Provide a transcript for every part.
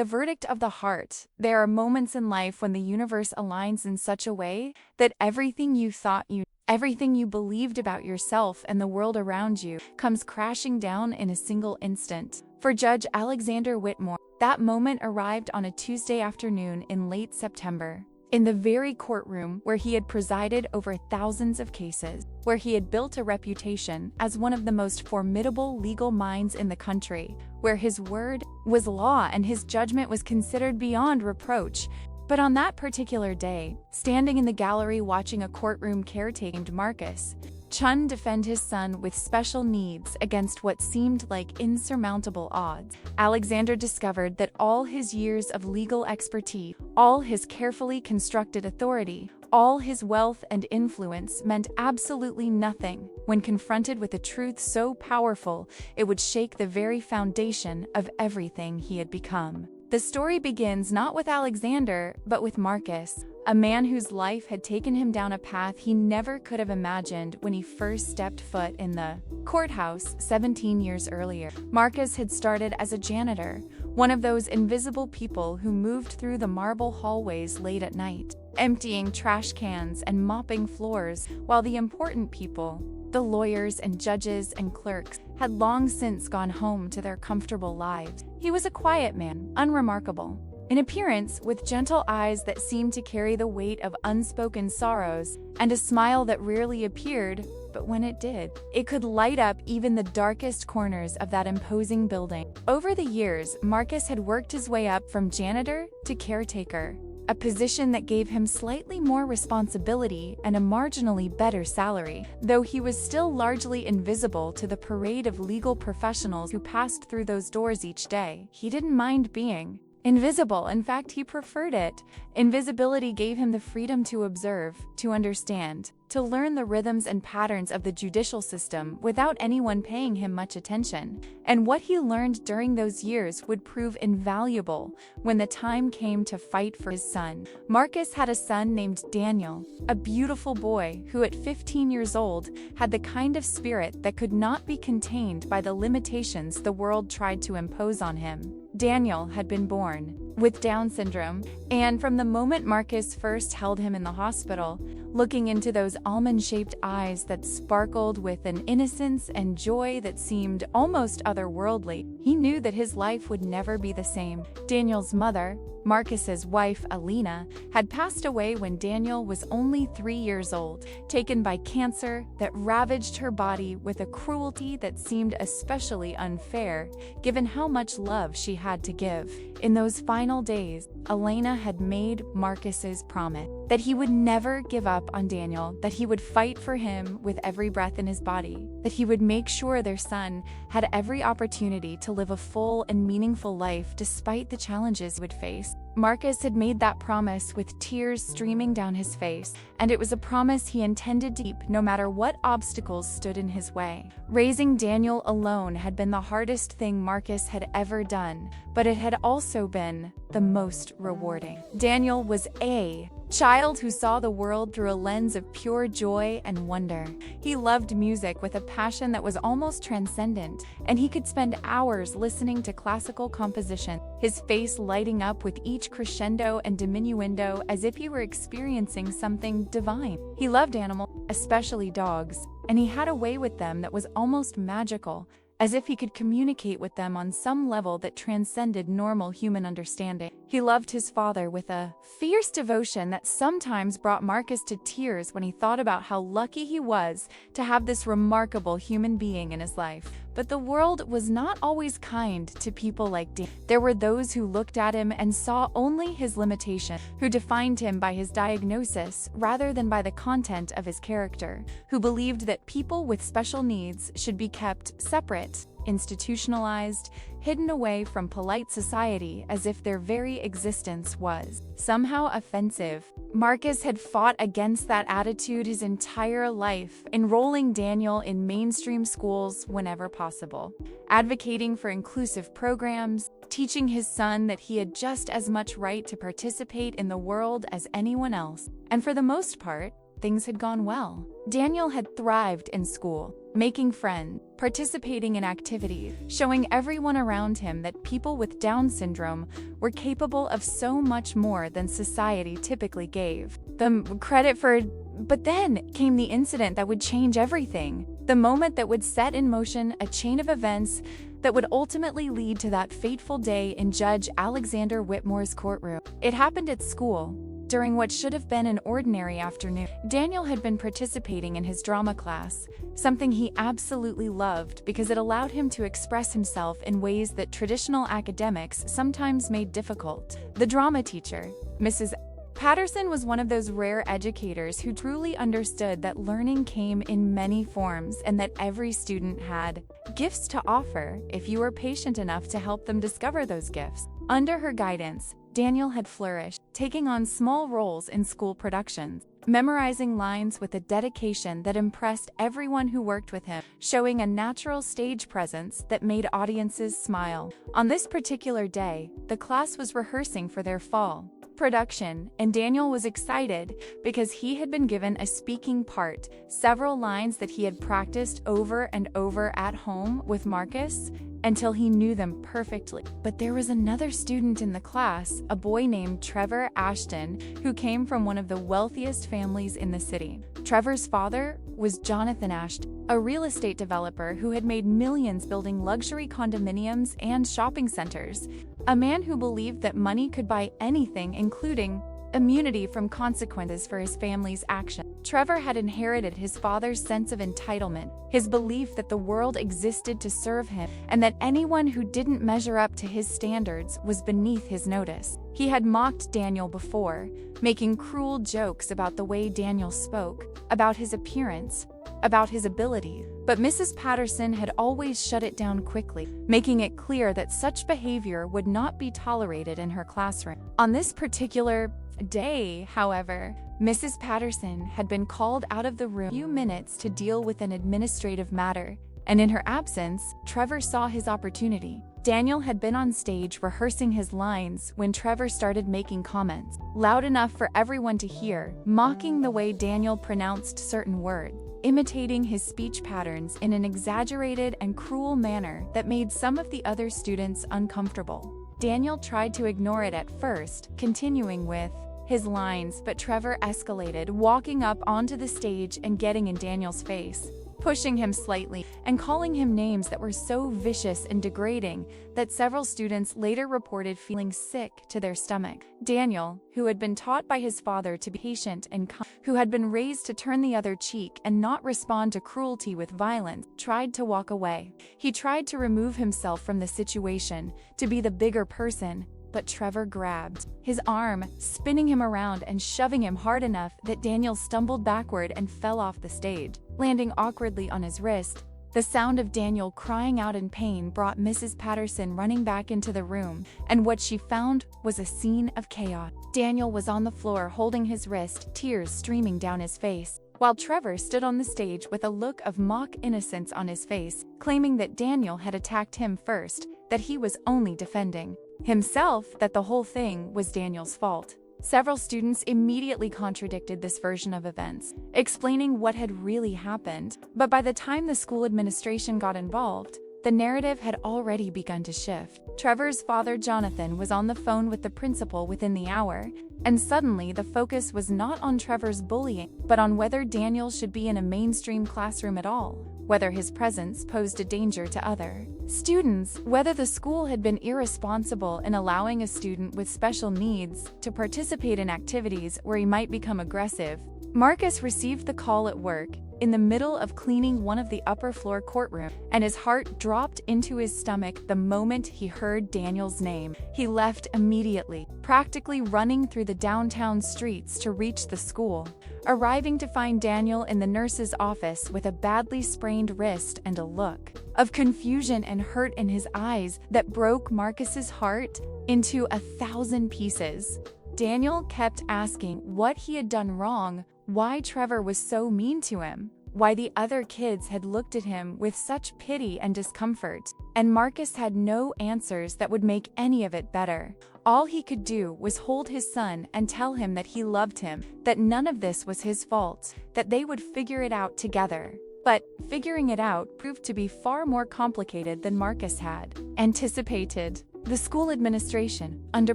the verdict of the heart. There are moments in life when the universe aligns in such a way that everything you believed about yourself and the world around you comes crashing down in a single instant. For Judge Alexander Whitmore, that moment arrived on a Tuesday afternoon in late September. In the very courtroom where he had presided over thousands of cases, where he had built a reputation as one of the most formidable legal minds in the country, where his word was law and his judgment was considered beyond reproach. But on that particular day, standing in the gallery watching a courtroom caretaker named Marcus Chen defend his son with special needs against what seemed like insurmountable odds, Alexander discovered that all his years of legal expertise, all his carefully constructed authority, all his wealth and influence meant absolutely nothing when confronted with a truth so powerful it would shake the very foundation of everything he had become. The story begins not with Alexander, but with Marcus, a man whose life had taken him down a path he never could have imagined when he first stepped foot in the courthouse 17 years earlier. Marcus had started as a janitor, one of those invisible people who moved through the marble hallways late at night, emptying trash cans and mopping floors, while the important people, the lawyers and judges and clerks, had long since gone home to their comfortable lives. He was a quiet man, unremarkable. In appearance, with gentle eyes that seemed to carry the weight of unspoken sorrows, and a smile that rarely appeared, but when it did, it could light up even the darkest corners of that imposing building. Over the years, Marcus had worked his way up from janitor to caretaker, a position that gave him slightly more responsibility and a marginally better salary. Though he was still largely invisible to the parade of legal professionals who passed through those doors each day, he didn't mind being invisible. In fact, he preferred it. Invisibility gave him the freedom to observe, to understand, to learn the rhythms and patterns of the judicial system without anyone paying him much attention. And what he learned during those years would prove invaluable when the time came to fight for his son. Marcus had a son named Daniel, a beautiful boy who at 15 years old had the kind of spirit that could not be contained by the limitations the world tried to impose on him. Daniel had been born with Down syndrome, and from the moment Marcus first held him in the hospital, looking into those almond-shaped eyes that sparkled with an innocence and joy that seemed almost otherworldly, he knew that his life would never be the same. Daniel's mother, Marcus's wife, Alina, had passed away when Daniel was only 3 years old, taken by cancer that ravaged her body with a cruelty that seemed especially unfair, given how much love she had to give. In those final days, Alina had made Marcus's promise that he would never give up on Daniel, that he would fight for him with every breath in his body, that he would make sure their son had every opportunity to live a full and meaningful life despite the challenges he would face. Marcus had made that promise with tears streaming down his face, and it was a promise he intended to keep no matter what obstacles stood in his way. Raising Daniel alone had been the hardest thing Marcus had ever done, but it had also been the most rewarding. Daniel was a child who saw the world through a lens of pure joy and wonder. He loved music with a passion that was almost transcendent, and he could spend hours listening to classical composition, his face lighting up with each crescendo and diminuendo as if he were experiencing something divine. He loved animals, especially dogs, and he had a way with them that was almost magical, as if he could communicate with them on some level that transcended normal human understanding. He loved his father with a fierce devotion that sometimes brought Marcus to tears when he thought about how lucky he was to have this remarkable human being in his life. But the world was not always kind to people like Dan. There were those who looked at him and saw only his limitation, who defined him by his diagnosis rather than by the content of his character, who believed that people with special needs should be kept separate, institutionalized, hidden away from polite society as if their very existence was somehow offensive. Marcus had fought against that attitude his entire life, enrolling Daniel in mainstream schools whenever possible, advocating for inclusive programs, teaching his son that he had just as much right to participate in the world as anyone else. And for the most part, things had gone well. Daniel had thrived in school, making friends, participating in activities, showing everyone around him that people with Down syndrome were capable of so much more than society typically gave them credit for. But then came the incident that would change everything, the moment that would set in motion a chain of events that would ultimately lead to that fateful day in Judge Alexander Whitmore's courtroom. It happened at school, during what should have been an ordinary afternoon. Daniel had been participating in his drama class, something he absolutely loved because it allowed him to express himself in ways that traditional academics sometimes made difficult. The drama teacher, Mrs. Patterson, was one of those rare educators who truly understood that learning came in many forms and that every student had gifts to offer if you were patient enough to help them discover those gifts. Under her guidance, Daniel had flourished, taking on small roles in school productions, memorizing lines with a dedication that impressed everyone who worked with him, showing a natural stage presence that made audiences smile. On this particular day, the class was rehearsing for their fall production, and Daniel was excited because he had been given a speaking part, several lines that he had practiced over and over at home with Marcus until he knew them perfectly. But there was another student in the class, a boy named Trevor Ashton, who came from one of the wealthiest families in the city. Trevor's father was Jonathan Ashton, a real estate developer who had made millions building luxury condominiums and shopping centers, a man who believed that money could buy anything, including immunity from consequences for his family's actions. Trevor had inherited his father's sense of entitlement, his belief that the world existed to serve him, and that anyone who didn't measure up to his standards was beneath his notice. He had mocked Daniel before, making cruel jokes about the way Daniel spoke, about his appearance, about his ability. But Mrs. Patterson had always shut it down quickly, making it clear that such behavior would not be tolerated in her classroom. On this particular day, however, Mrs. Patterson had been called out of the room a few minutes to deal with an administrative matter, and in her absence, Trevor saw his opportunity. Daniel had been on stage rehearsing his lines when Trevor started making comments, loud enough for everyone to hear, mocking the way Daniel pronounced certain words, imitating his speech patterns in an exaggerated and cruel manner that made some of the other students uncomfortable. Daniel tried to ignore it at first, continuing with his lines, but Trevor escalated, walking up onto the stage and getting in Daniel's face, pushing him slightly, and calling him names that were so vicious and degrading that several students later reported feeling sick to their stomach. Daniel, who had been taught by his father to be patient and kind, who had been raised to turn the other cheek and not respond to cruelty with violence, tried to walk away. He tried to remove himself from the situation, to be the bigger person, but Trevor grabbed his arm, spinning him around and shoving him hard enough that Daniel stumbled backward and fell off the stage, landing awkwardly on his wrist. The sound of Daniel crying out in pain brought Mrs. Patterson running back into the room, and what she found was a scene of chaos. Daniel was on the floor holding his wrist, tears streaming down his face, while Trevor stood on the stage with a look of mock innocence on his face, claiming that Daniel had attacked him first, that he was only defending himself, that the whole thing was Daniel's fault. Several students immediately contradicted this version of events, explaining what had really happened. But by the time the school administration got involved, the narrative had already begun to shift. Trevor's father, Jonathan, was on the phone with the principal within the hour, and suddenly the focus was not on Trevor's bullying, but on whether Daniel should be in a mainstream classroom at all, whether his presence posed a danger to other students, whether the school had been irresponsible in allowing a student with special needs to participate in activities where he might become aggressive. Marcus received the call at work, in the middle of cleaning one of the upper floor courtrooms, and his heart dropped into his stomach the moment he heard Daniel's name. He left immediately, practically running through the downtown streets to reach the school, arriving to find Daniel in the nurse's office with a badly sprained wrist and a look of confusion and hurt in his eyes that broke Marcus's heart into 1,000 pieces. Daniel kept asking what he had done wrong, why Trevor was so mean to him, why the other kids had looked at him with such pity and discomfort, and Marcus had no answers that would make any of it better. All he could do was hold his son and tell him that he loved him, that none of this was his fault, that they would figure it out together. But figuring it out proved to be far more complicated than Marcus had anticipated. The school administration, under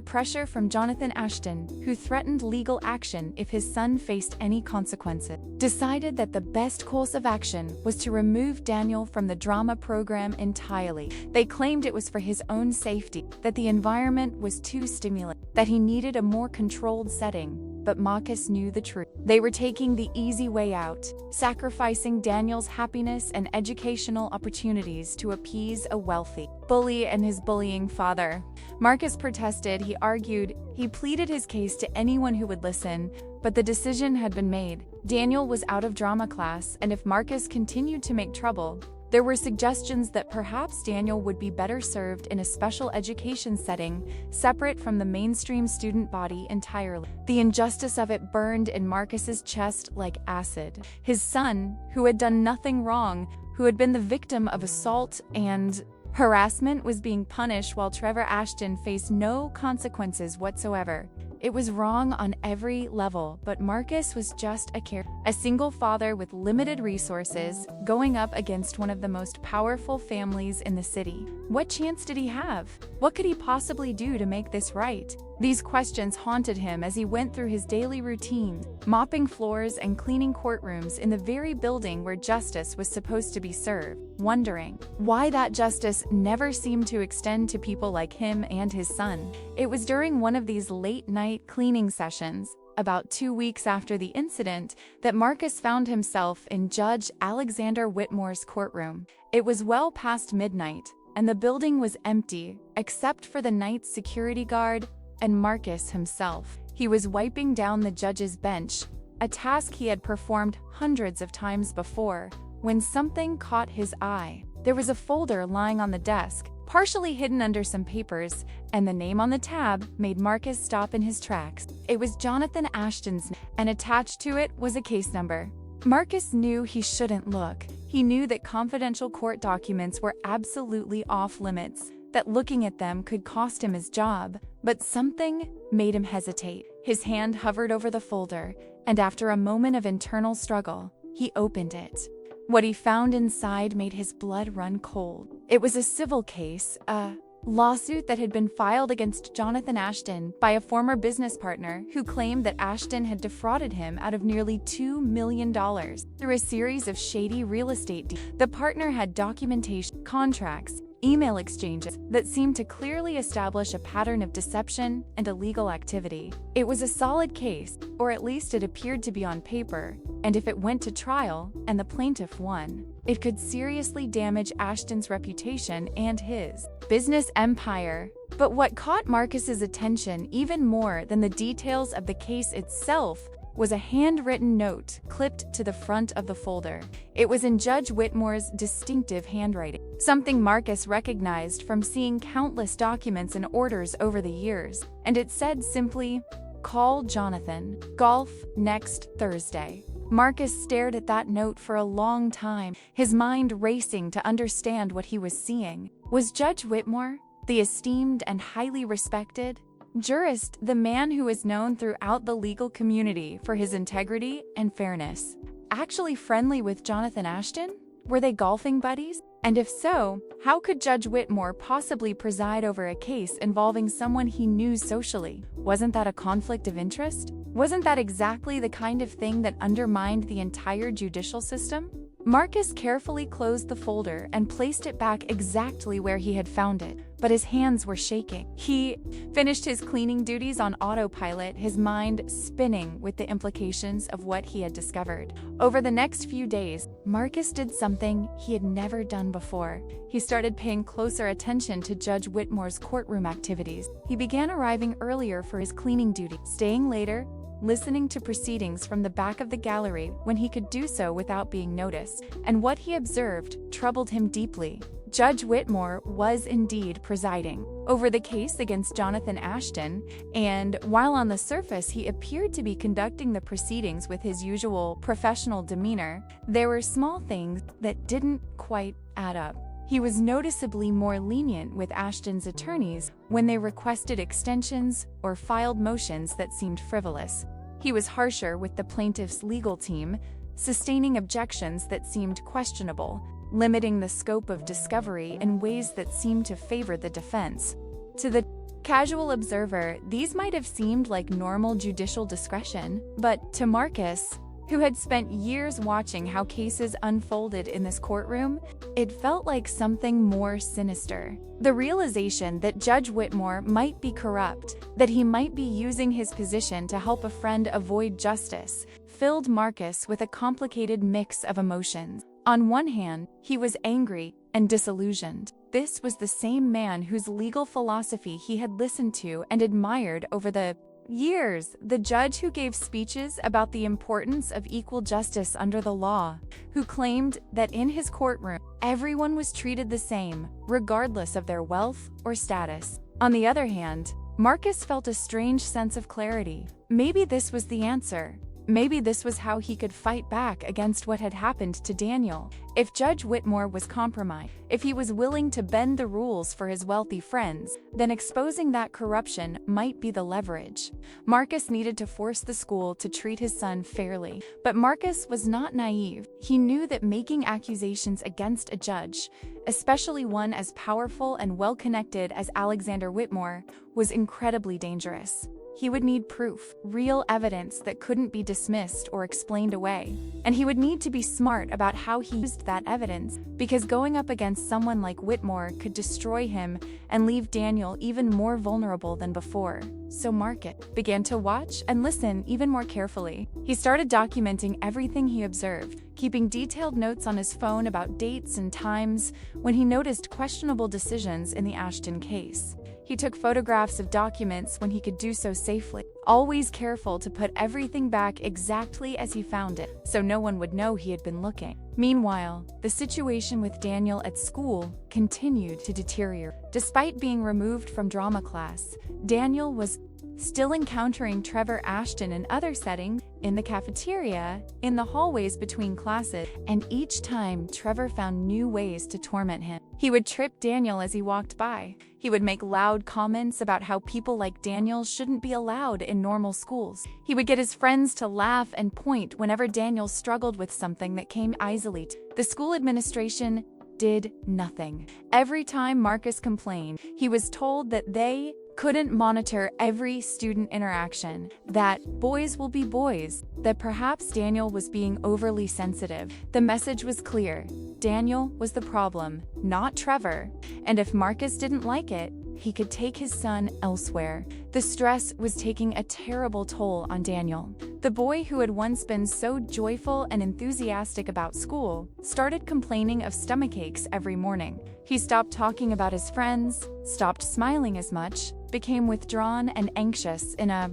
pressure from Jonathan Ashton, who threatened legal action if his son faced any consequences, decided that the best course of action was to remove Daniel from the drama program entirely. They claimed it was for his own safety, that the environment was too stimulating, that he needed a more controlled setting. But Marcus knew the truth. They were taking the easy way out, sacrificing Daniel's happiness and educational opportunities to appease a wealthy bully and his bullying father. Marcus protested, he argued, he pleaded his case to anyone who would listen, but the decision had been made. Daniel was out of drama class, and if Marcus continued to make trouble, there were suggestions that perhaps Daniel would be better served in a special education setting, separate from the mainstream student body entirely. The injustice of it burned in Marcus's chest like acid. His son, who had done nothing wrong, who had been the victim of assault and harassment, was being punished while Trevor Ashton faced no consequences whatsoever. It was wrong on every level, but Marcus was just a single father with limited resources, going up against one of the most powerful families in the city. What chance did he have? What could he possibly do to make this right? These questions haunted him as he went through his daily routine, mopping floors and cleaning courtrooms in the very building where justice was supposed to be served, wondering why that justice never seemed to extend to people like him and his son. It was during one of these late-night cleaning sessions, about 2 weeks after the incident, that Marcus found himself in Judge Alexander Whitmore's courtroom. It was well past midnight, and the building was empty, except for the night's security guard and Marcus himself. He was wiping down the judge's bench, a task he had performed hundreds of times before, when something caught his eye. There was a folder lying on the desk, partially hidden under some papers, and the name on the tab made Marcus stop in his tracks. It was Jonathan Ashton's name, and attached to it was a case number. Marcus knew he shouldn't look. He knew that confidential court documents were absolutely off limits, that looking at them could cost him his job, but something made him hesitate. His hand hovered over the folder, and after a moment of internal struggle, he opened it. What he found inside made his blood run cold. It was a civil case, a lawsuit that had been filed against Jonathan Ashton by a former business partner who claimed that Ashton had defrauded him out of nearly $2 million through a series of shady real estate deals. The partner had documentation, contracts, email exchanges that seemed to clearly establish a pattern of deception and illegal activity. It was a solid case, or at least it appeared to be on paper, and if it went to trial and the plaintiff won, it could seriously damage Ashton's reputation and his business empire. But what caught Marcus's attention even more than the details of the case itself was a handwritten note clipped to the front of the folder. It was in Judge Whitmore's distinctive handwriting, something Marcus recognized from seeing countless documents and orders over the years, and it said simply, "Call Jonathan. Golf next Thursday." Marcus stared at that note for a long time, his mind racing to understand what he was seeing. Was Judge Whitmore, the esteemed and highly respected jurist, the man who is known throughout the legal community for his integrity and fairness, actually friendly with Jonathan Ashton? Were they golfing buddies? And if so, how could Judge Whitmore possibly preside over a case involving someone he knew socially? Wasn't that a conflict of interest? Wasn't that exactly the kind of thing that undermined the entire judicial system? Marcus carefully closed the folder and placed it back exactly where he had found it, but his hands were shaking. He finished his cleaning duties on autopilot, his mind spinning with the implications of what he had discovered. Over the next few days, Marcus did something he had never done before. He started paying closer attention to Judge Whitmore's courtroom activities. He began arriving earlier for his cleaning duty, staying later, listening to proceedings from the back of the gallery when he could do so without being noticed. And what he observed troubled him deeply. Judge Whitmore was indeed presiding over the case against Jonathan Ashton, and while on the surface he appeared to be conducting the proceedings with his usual professional demeanor, there were small things that didn't quite add up. He was noticeably more lenient with Ashton's attorneys when they requested extensions or filed motions that seemed frivolous. He was harsher with the plaintiff's legal team, sustaining objections that seemed questionable, limiting the scope of discovery in ways that seemed to favor the defense. To the casual observer, these might have seemed like normal judicial discretion, but to Marcus, who had spent years watching how cases unfolded in this courtroom, it felt like something more sinister. The realization that Judge Whitmore might be corrupt, that he might be using his position to help a friend avoid justice, filled Marcus with a complicated mix of emotions. On one hand, he was angry and disillusioned. This was the same man whose legal philosophy he had listened to and admired over the years, the judge who gave speeches about the importance of equal justice under the law, who claimed that in his courtroom, everyone was treated the same, regardless of their wealth or status. On the other hand, Marcus felt a strange sense of clarity. Maybe this was the answer. Maybe this was how he could fight back against what had happened to Daniel. If Judge Whitmore was compromised, if he was willing to bend the rules for his wealthy friends, then exposing that corruption might be the leverage. Marcus needed to force the school to treat his son fairly. But Marcus was not naive. He knew that making accusations against a judge, especially one as powerful and well-connected as Alexander Whitmore, was incredibly dangerous. He would need proof, real evidence that couldn't be dismissed or explained away. And he would need to be smart about how he used that evidence, because going up against someone like Whitmore could destroy him and leave Daniel even more vulnerable than before. So Marcus began to watch and listen even more carefully. He started documenting everything he observed, keeping detailed notes on his phone about dates and times when he noticed questionable decisions in the Ashton case. He took photographs of documents when he could do so safely, always careful to put everything back exactly as he found it, so no one would know he had been looking. Meanwhile, the situation with Daniel at school continued to deteriorate. Despite being removed from drama class, Daniel was still encountering Trevor Ashton in other settings, in the cafeteria, in the hallways between classes, and each time Trevor found new ways to torment him. He would trip Daniel as he walked by. He would make loud comments about how people like Daniel shouldn't be allowed in normal schools. He would get his friends to laugh and point whenever Daniel struggled with something that came easily. The school administration did nothing. Every time Marcus complained, he was told that they couldn't monitor every student interaction, that boys will be boys, that perhaps Daniel was being overly sensitive. The message was clear. Daniel was the problem, not Trevor, and if Marcus didn't like it, he could take his son elsewhere. The stress was taking a terrible toll on Daniel. The boy who had once been so joyful and enthusiastic about school started complaining of stomachaches every morning. He stopped talking about his friends, stopped smiling as much, became withdrawn and anxious in a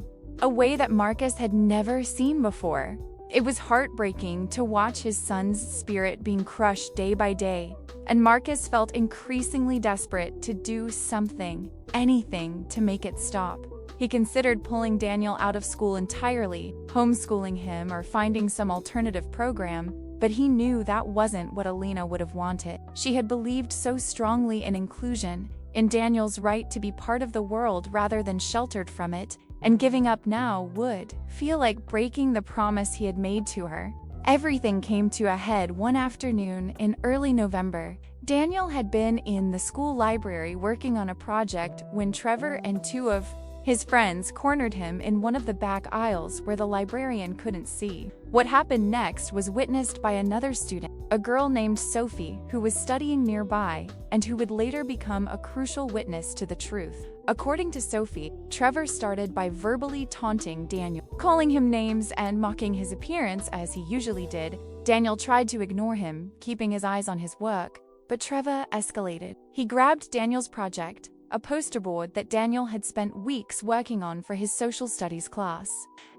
way that Marcus had never seen before. It was heartbreaking to watch his son's spirit being crushed day by day, and Marcus felt increasingly desperate to do something, anything, to make it stop. He considered pulling Daniel out of school entirely, homeschooling him, or finding some alternative program, but he knew that wasn't what Alina would have wanted. She had believed so strongly in inclusion, in Daniel's right to be part of the world rather than sheltered from it, and giving up now would feel like breaking the promise he had made to her. Everything came to a head one afternoon in early November. Daniel had been in the school library working on a project when Trevor and two of his friends cornered him in one of the back aisles where the librarian couldn't see. What happened next was witnessed by another student, a girl named Sophie, who was studying nearby and who would later become a crucial witness to the truth. According to Sophie, Trevor started by verbally taunting Daniel, calling him names and mocking his appearance as he usually did. Daniel tried to ignore him, keeping his eyes on his work, but Trevor escalated. He grabbed Daniel's project, a poster board that Daniel had spent weeks working on for his social studies class,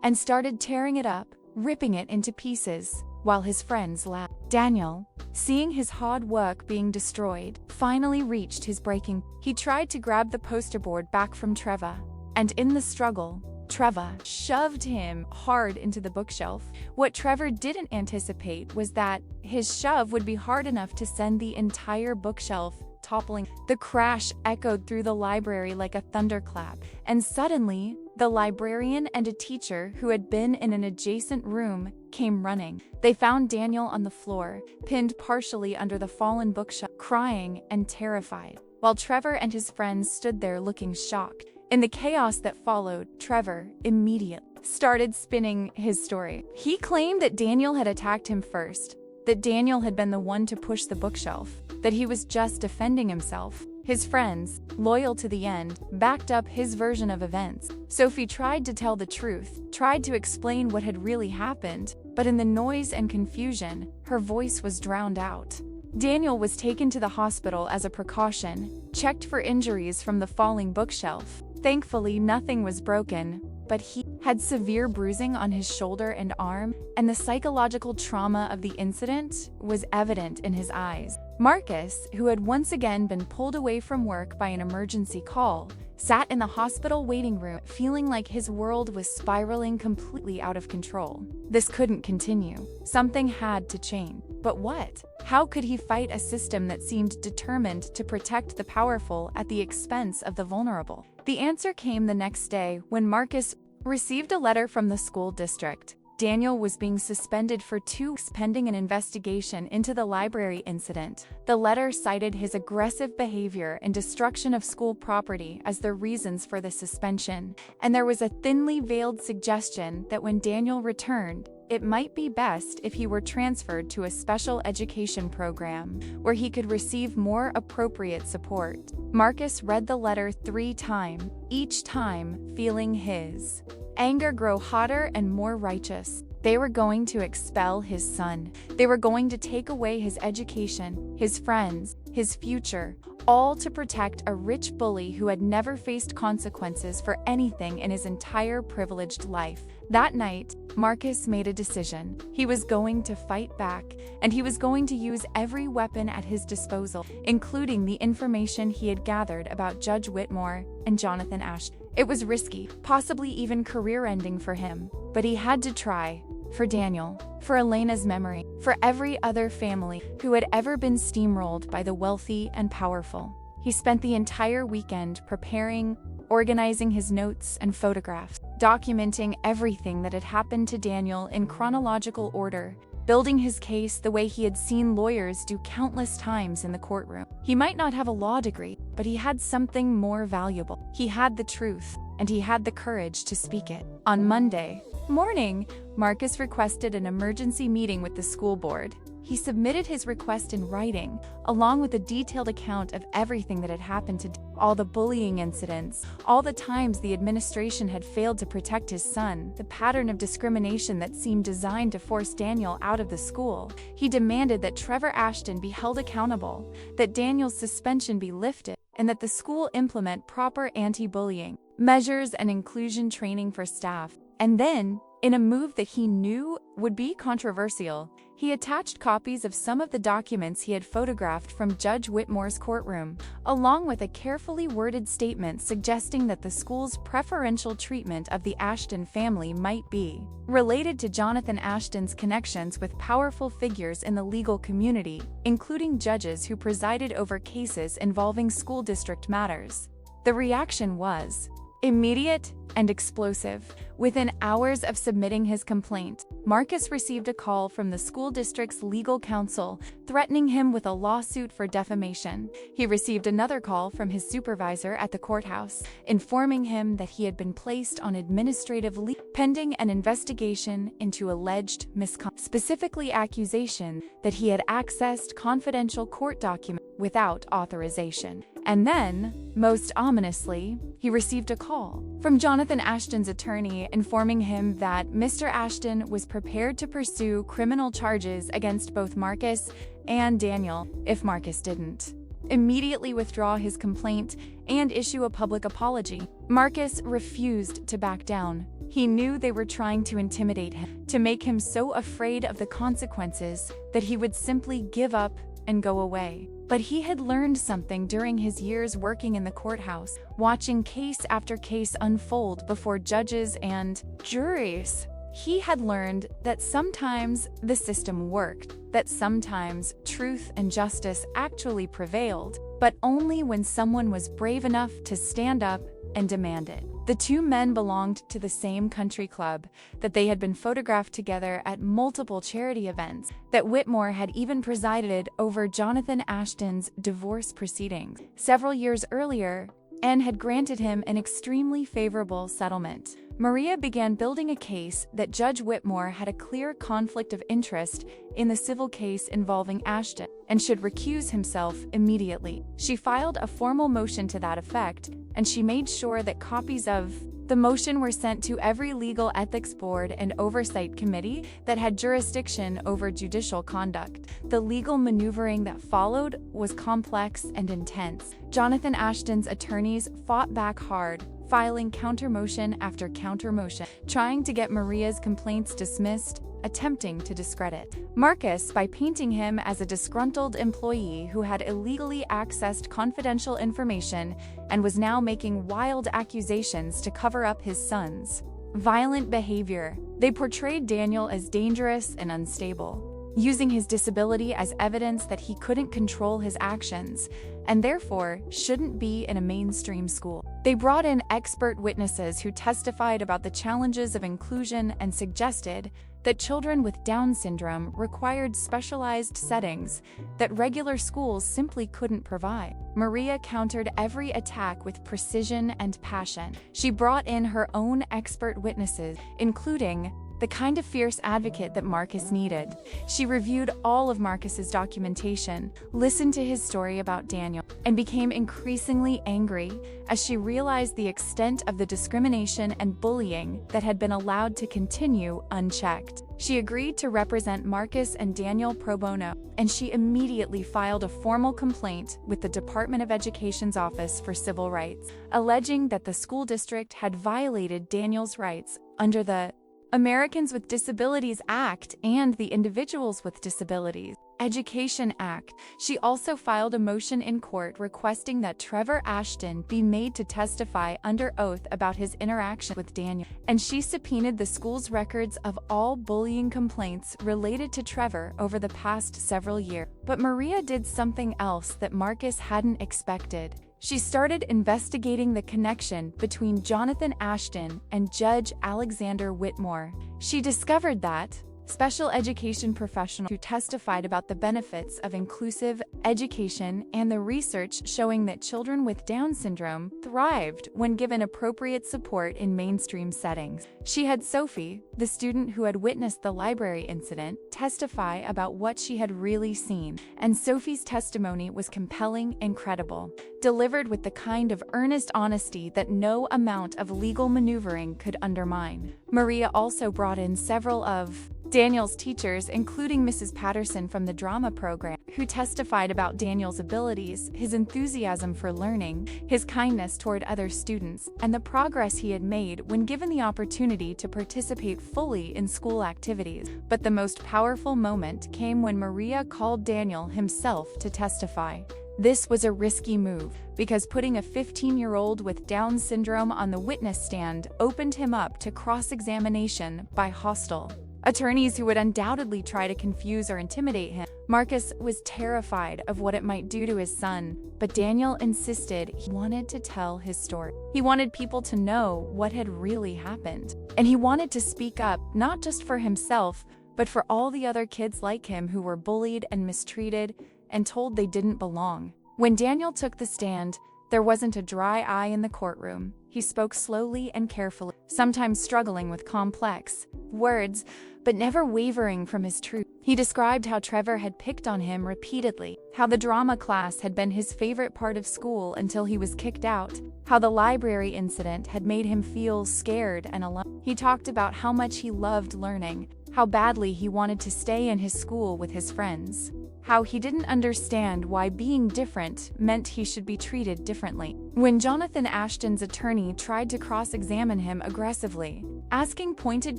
and started tearing it up, ripping it into pieces. while his friends laughed. Daniel, seeing his hard work being destroyed, finally reached his breaking. He tried to grab the poster board back from Trevor, and in the struggle, Trevor shoved him hard into the bookshelf. What Trevor didn't anticipate was that his shove would be hard enough to send the entire bookshelf toppling. The crash echoed through the library like a thunderclap, and suddenly, the librarian and a teacher who had been in an adjacent room came running. They found Daniel on the floor, pinned partially under the fallen bookshelf, crying and terrified, while Trevor and his friends stood there looking shocked. In the chaos that followed, Trevor immediately started spinning his story. He claimed that Daniel had attacked him first, that Daniel had been the one to push the bookshelf, that he was just defending himself. His friends, loyal to the end, backed up his version of events. Sophie tried to tell the truth, tried to explain what had really happened, but in the noise and confusion, her voice was drowned out. Daniel was taken to the hospital as a precaution, checked for injuries from the falling bookshelf. Thankfully, nothing was broken, but he had severe bruising on his shoulder and arm, and the psychological trauma of the incident was evident in his eyes. Marcus, who had once again been pulled away from work by an emergency call, sat in the hospital waiting room feeling like his world was spiraling completely out of control. This couldn't continue. Something had to change. But what? How could he fight a system that seemed determined to protect the powerful at the expense of the vulnerable? The answer came the next day when Marcus received a letter from the school district. Daniel was being suspended for 2 weeks pending an investigation into the library incident. The letter cited his aggressive behavior and destruction of school property as the reasons for the suspension, and there was a thinly veiled suggestion that when Daniel returned, it might be best if he were transferred to a special education program where he could receive more appropriate support. Marcus read the letter 3 times, each time feeling his anger grow hotter and more righteous. They were going to expel his son. They were going to take away his education, his friends, his future, all to protect a rich bully who had never faced consequences for anything in his entire privileged life. That night, Marcus made a decision. He was going to fight back, and he was going to use every weapon at his disposal, including the information he had gathered about Judge Whitmore and Jonathan Ashton. It was risky, possibly even career-ending for him, but he had to try. For Daniel, for Elena's memory, for every other family who had ever been steamrolled by the wealthy and powerful. He spent the entire weekend preparing, organizing his notes and photographs, documenting everything that had happened to Daniel in chronological order, building his case the way he had seen lawyers do countless times in the courtroom. He might not have a law degree, but he had something more valuable. He had the truth, and he had the courage to speak it. On Monday morning, Marcus requested an emergency meeting with the school board. He submitted his request in writing, along with a detailed account of everything that had happened to all the bullying incidents, all the times the administration had failed to protect his son, the pattern of discrimination that seemed designed to force Daniel out of the school. He demanded that Trevor Ashton be held accountable, that Daniel's suspension be lifted, and that the school implement proper anti-bullying measures and inclusion training for staff. And then, in a move that he knew would be controversial, he attached copies of some of the documents he had photographed from Judge Whitmore's courtroom, along with a carefully worded statement suggesting that the school's preferential treatment of the Ashton family might be related to Jonathan Ashton's connections with powerful figures in the legal community, including judges who presided over cases involving school district matters. The reaction was immediate and explosive. Within hours of submitting his complaint, Marcus received a call from the school district's legal counsel threatening him with a lawsuit for defamation. He received another call from his supervisor at the courthouse, informing him that he had been placed on administrative leave pending an investigation into alleged misconduct, specifically accusation that he had accessed confidential court documents without authorization. And then, most ominously, he received a call from Jonathan Ashton's attorney informing him that Mr. Ashton was prepared to pursue criminal charges against both Marcus and Daniel if Marcus didn't immediately withdraw his complaint and issue a public apology. Marcus refused to back down. He knew they were trying to intimidate him, to make him so afraid of the consequences that he would simply give up and go away. But he had learned something during his years working in the courthouse, watching case after case unfold before judges and juries. He had learned that sometimes the system worked, that sometimes truth and justice actually prevailed, but only when someone was brave enough to stand up and demand it. The two men belonged to the same country club, that they had been photographed together at multiple charity events, that Whitmore had even presided over Jonathan Ashton's divorce proceedings. Several years earlier, and had granted him an extremely favorable settlement. Maria began building a case that Judge Whitmore had a clear conflict of interest in the civil case involving Ashton and should recuse himself immediately. She filed a formal motion to that effect, and she made sure that copies of the motion were sent to every legal ethics board and oversight committee that had jurisdiction over judicial conduct. The legal maneuvering that followed was complex and intense. Jonathan Ashton's attorneys fought back hard, filing counter-motion after counter-motion, trying to get Maria's complaints dismissed, attempting to discredit Marcus by painting him as a disgruntled employee who had illegally accessed confidential information and was now making wild accusations to cover up his son's violent behavior. They portrayed Daniel as dangerous and unstable, using his disability as evidence that he couldn't control his actions and therefore shouldn't be in a mainstream school. They brought in expert witnesses who testified about the challenges of inclusion and suggested that children with Down syndrome required specialized settings that regular schools simply couldn't provide. Maria countered every attack with precision and passion. She brought in her own expert witnesses, including the kind of fierce advocate that Marcus needed. She reviewed all of Marcus's documentation, listened to his story about Daniel, and became increasingly angry as she realized the extent of the discrimination and bullying that had been allowed to continue unchecked. She agreed to represent Marcus and Daniel pro bono, and she immediately filed a formal complaint with the Department of Education's Office for Civil Rights, alleging that the school district had violated Daniel's rights under the Americans with Disabilities Act and the Individuals with Disabilities Education Act. She also filed a motion in court requesting that Trevor Ashton be made to testify under oath about his interaction with Daniel, and she subpoenaed the school's records of all bullying complaints related to Trevor over the past several years. But Maria did something else that Marcus hadn't expected. She started investigating the connection between Jonathan Ashton and Judge Alexander Whitmore. She discovered that special education professionals who testified about the benefits of inclusive education and the research showing that children with Down syndrome thrived when given appropriate support in mainstream settings. She had Sophie, the student who had witnessed the library incident, testify about what she had really seen, and Sophie's testimony was compelling and credible, delivered with the kind of earnest honesty that no amount of legal maneuvering could undermine. Maria also brought in several of Daniel's teachers, including Mrs. Patterson from the drama program, who testified about Daniel's abilities, his enthusiasm for learning, his kindness toward other students, and the progress he had made when given the opportunity to participate fully in school activities. But the most powerful moment came when Maria called Daniel himself to testify. This was a risky move, because putting a 15-year-old with Down syndrome on the witness stand opened him up to cross-examination by hostile attorneys who would undoubtedly try to confuse or intimidate him. Marcus was terrified of what it might do to his son, but Daniel insisted he wanted to tell his story. He wanted people to know what had really happened, and he wanted to speak up, not just for himself, but for all the other kids like him who were bullied and mistreated and told they didn't belong. When Daniel took the stand, there wasn't a dry eye in the courtroom. He spoke slowly and carefully, sometimes struggling with complex words, but never wavering from his truth. He described how Trevor had picked on him repeatedly, how the drama class had been his favorite part of school until he was kicked out, how the library incident had made him feel scared and alone. He talked about how much he loved learning, how badly he wanted to stay in his school with his friends. how he didn't understand why being different meant he should be treated differently. When Jonathan Ashton's attorney tried to cross-examine him aggressively, asking pointed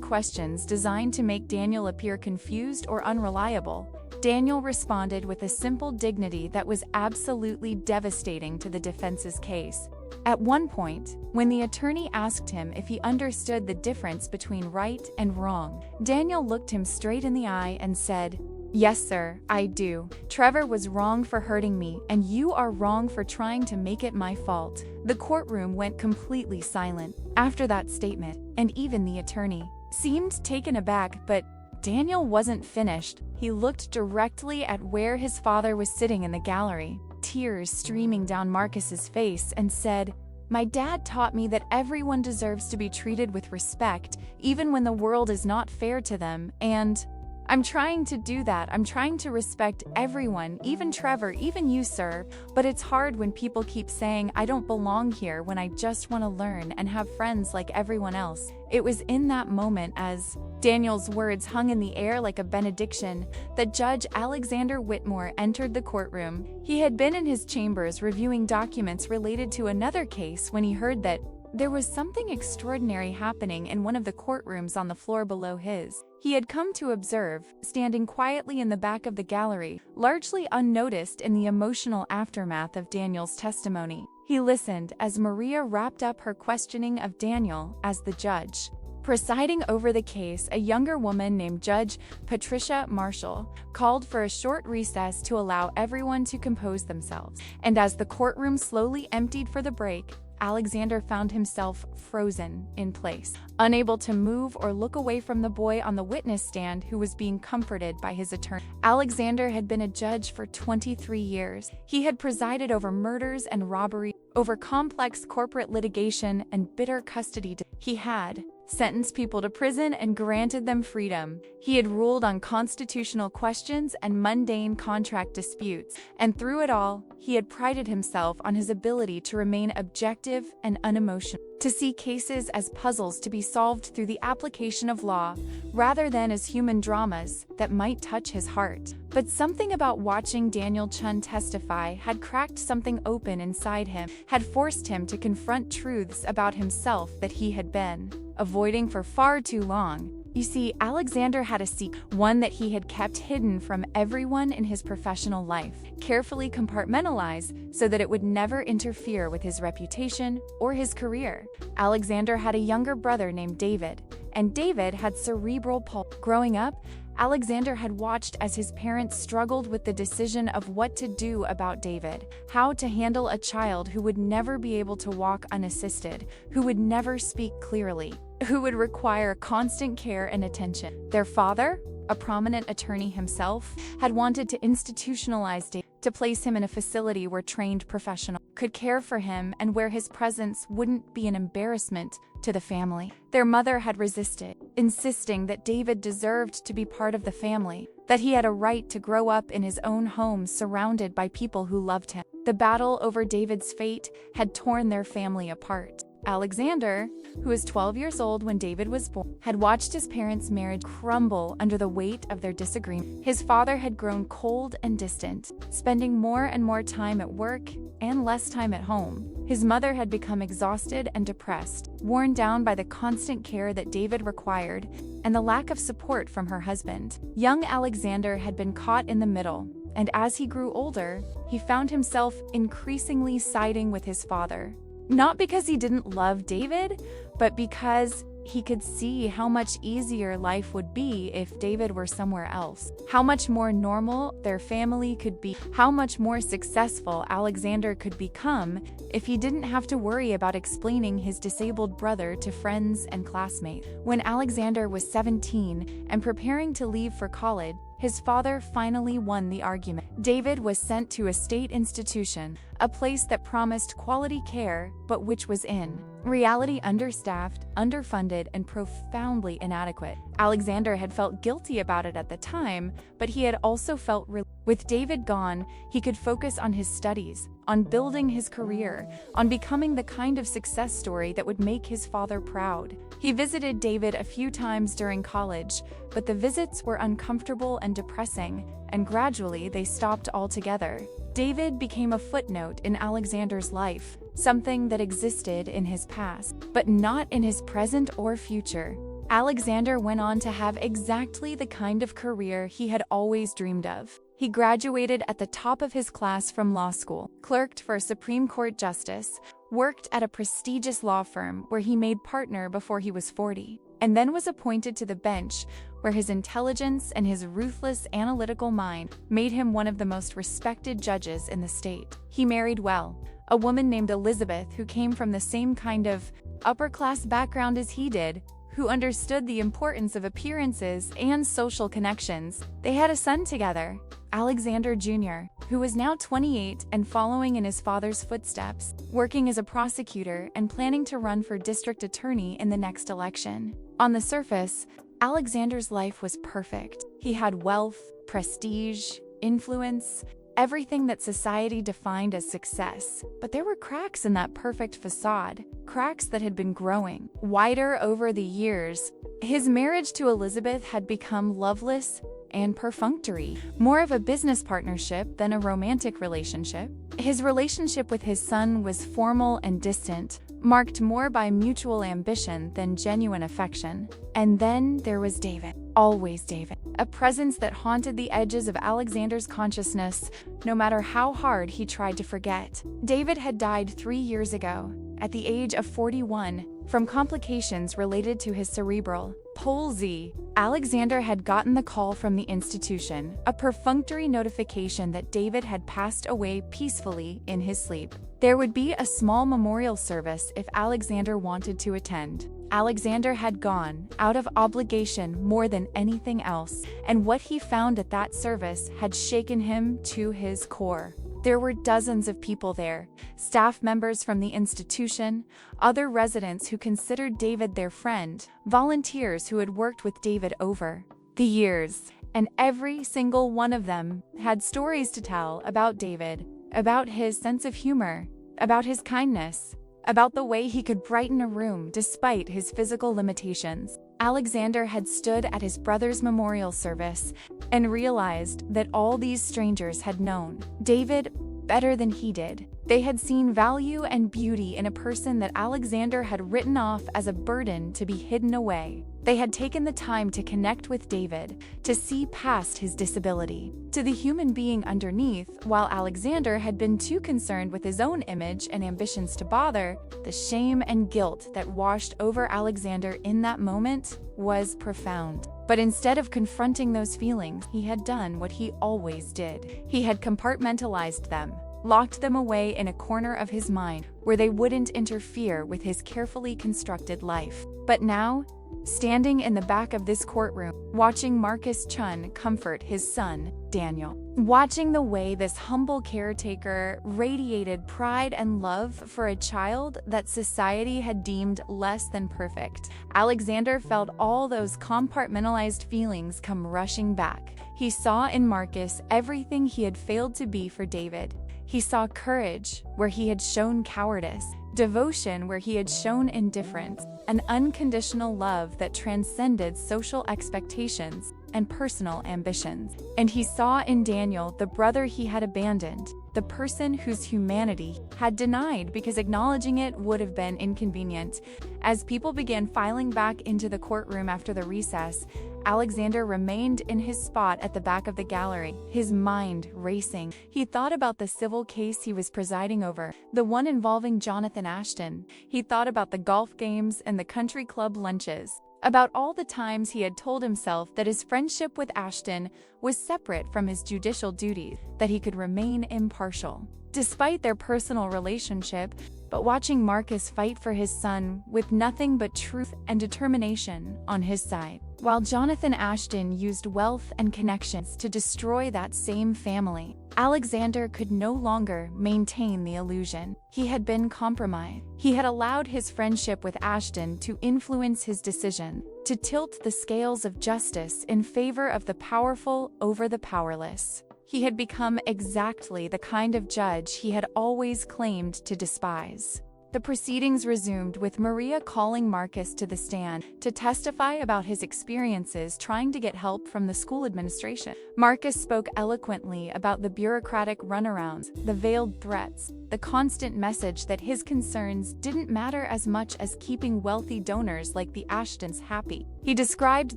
questions designed to make Daniel appear confused or unreliable, Daniel responded with a simple dignity that was absolutely devastating to the defense's case. At one point, when the attorney asked him if he understood the difference between right and wrong, Daniel looked him straight in the eye and said, "Yes, sir, I do. Trevor was wrong for hurting me, and you are wrong for trying to make it my fault." The courtroom went completely silent after that statement, and even the attorney seemed taken aback, but Daniel wasn't finished. He looked directly at where his father was sitting in the gallery, tears streaming down Marcus's face, and said, "My dad taught me that everyone deserves to be treated with respect, even when the world is not fair to them, and I'm trying to do that. I'm trying to respect everyone, even Trevor, even you, sir. But it's hard when people keep saying I don't belong here when I just want to learn and have friends like everyone else." It was in that moment, as Daniel's words hung in the air like a benediction, that Judge Alexander Whitmore entered the courtroom. He had been in his chambers reviewing documents related to another case when he heard that there was something extraordinary happening in one of the courtrooms on the floor below his. He had come to observe, standing quietly in the back of the gallery, largely unnoticed in the emotional aftermath of Daniel's testimony. He listened as Maria wrapped up her questioning of Daniel as the judge. Presiding over the case, a younger woman named Judge Patricia Marshall called for a short recess to allow everyone to compose themselves. And as the courtroom slowly emptied for the break, Alexander found himself frozen in place, unable to move or look away from the boy on the witness stand who was being comforted by his attorney. Alexander had been a judge for 23 years. He had presided over murders and robbery, over complex corporate litigation and bitter custody. He had sentenced people to prison and granted them freedom. He had ruled on constitutional questions and mundane contract disputes, and through it all, he had prided himself on his ability to remain objective and unemotional, to see cases as puzzles to be solved through the application of law, rather than as human dramas that might touch his heart. But something about watching Daniel Chen testify had cracked something open inside him, had forced him to confront truths about himself that he had been avoiding for far too long. You see, Alexander had a secret, one that he had kept hidden from everyone in his professional life, carefully compartmentalized so that it would never interfere with his reputation or his career. Alexander had a younger brother named David, and David had cerebral palsy. Growing up, Alexander had watched as his parents struggled with the decision of what to do about David, how to handle a child who would never be able to walk unassisted, who would never speak clearly, who would require constant care and attention. Their father, a prominent attorney himself, had wanted to institutionalize David, to place him in a facility where trained professionals could care for him and where his presence wouldn't be an embarrassment to the family. Their mother had resisted, insisting that David deserved to be part of the family, that he had a right to grow up in his own home surrounded by people who loved him. The battle over David's fate had torn their family apart. Alexander, who was 12 years old when David was born, had watched his parents' marriage crumble under the weight of their disagreement. His father had grown cold and distant, spending more and more time at work and less time at home. His mother had become exhausted and depressed, worn down by the constant care that David required and the lack of support from her husband. Young Alexander had been caught in the middle, and as he grew older, he found himself increasingly siding with his father. Not because he didn't love David, but because he could see how much easier life would be if David were somewhere else, how much more normal their family could be, how much more successful Alexander could become if he didn't have to worry about explaining his disabled brother to friends and classmates. When Alexander was 17 and preparing to leave for college, his father finally won the argument. David was sent to a state institution, a place that promised quality care, but which was in reality understaffed, underfunded, and profoundly inadequate. Alexander had felt guilty about it at the time, but he had also felt with David gone, he could focus on his studies, on building his career, on becoming the kind of success story that would make his father proud. He visited David a few times during college, but the visits were uncomfortable and depressing, and gradually they stopped altogether. David became a footnote in Alexander's life, something that existed in his past, but not in his present or future. Alexander went on to have exactly the kind of career he had always dreamed of. He graduated at the top of his class from law school, clerked for a Supreme Court justice, worked at a prestigious law firm where he made partner before he was 40, and then was appointed to the bench where his intelligence and his ruthless analytical mind made him one of the most respected judges in the state. He married well, a woman named Elizabeth who came from the same kind of upper-class background as he did, who understood the importance of appearances and social connections. They had a son together, Alexander Jr., who was now 28 and following in his father's footsteps, working as a prosecutor and planning to run for district attorney in the next election. On the surface, Alexander's life was perfect. He had wealth, prestige, influence, everything that society defined as success. But there were cracks in that perfect facade, cracks that had been growing wider over the years. His marriage to Elizabeth had become loveless and perfunctory, more of a business partnership than a romantic relationship. His relationship with his son was formal and distant, marked more by mutual ambition than genuine affection. And then there was David. Always David, a presence that haunted the edges of Alexander's consciousness, no matter how hard he tried to forget. David had died 3 years ago, at the age of 41, from complications related to his cerebral palsy. Alexander had gotten the call from the institution, a perfunctory notification that David had passed away peacefully in his sleep. There would be a small memorial service if Alexander wanted to attend. Alexander had gone, out of obligation more than anything else, and what he found at that service had shaken him to his core. There were dozens of people there, staff members from the institution, other residents who considered David their friend, volunteers who had worked with David over the years, and every single one of them had stories to tell about David, about his sense of humor, about his kindness, about the way he could brighten a room despite his physical limitations. Alexander had stood at his brother's memorial service and realized that all these strangers had known David better than he did. They had seen value and beauty in a person that Alexander had written off as a burden to be hidden away. They had taken the time to connect with David, to see past his disability, to the human being underneath, while Alexander had been too concerned with his own image and ambitions to bother. The shame and guilt that washed over Alexander in that moment was profound. But instead of confronting those feelings, he had done what he always did. He had compartmentalized them, locked them away in a corner of his mind where they wouldn't interfere with his carefully constructed life. But now, standing in the back of this courtroom, watching Marcus Chen comfort his son, Daniel, watching the way this humble caretaker radiated pride and love for a child that society had deemed less than perfect, Alexander felt all those compartmentalized feelings come rushing back. He saw in Marcus everything he had failed to be for David. He saw courage where he had shown cowardice, devotion where he had shown indifference, an unconditional love that transcended social expectations and personal ambitions. And he saw in Daniel the brother he had abandoned, the person whose humanity had denied because acknowledging it would have been inconvenient. As people began filing back into the courtroom after the recess, Alexander remained in his spot at the back of the gallery, his mind racing. He thought about the civil case he was presiding over, the one involving Jonathan Ashton. He thought about the golf games and the country club lunches, about all the times he had told himself that his friendship with Ashton was separate from his judicial duties, that he could remain impartial, despite their personal relationship. But watching Marcus fight for his son with nothing but truth and determination on his side, while Jonathan Ashton used wealth and connections to destroy that same family, Alexander could no longer maintain the illusion. He had been compromised. He had allowed his friendship with Ashton to influence his decision, to tilt the scales of justice in favor of the powerful over the powerless. He had become exactly the kind of judge he had always claimed to despise. The proceedings resumed with Maria calling Marcus to the stand to testify about his experiences trying to get help from the school administration. Marcus spoke eloquently about the bureaucratic runarounds, the veiled threats, the constant message that his concerns didn't matter as much as keeping wealthy donors like the Ashtons happy. He described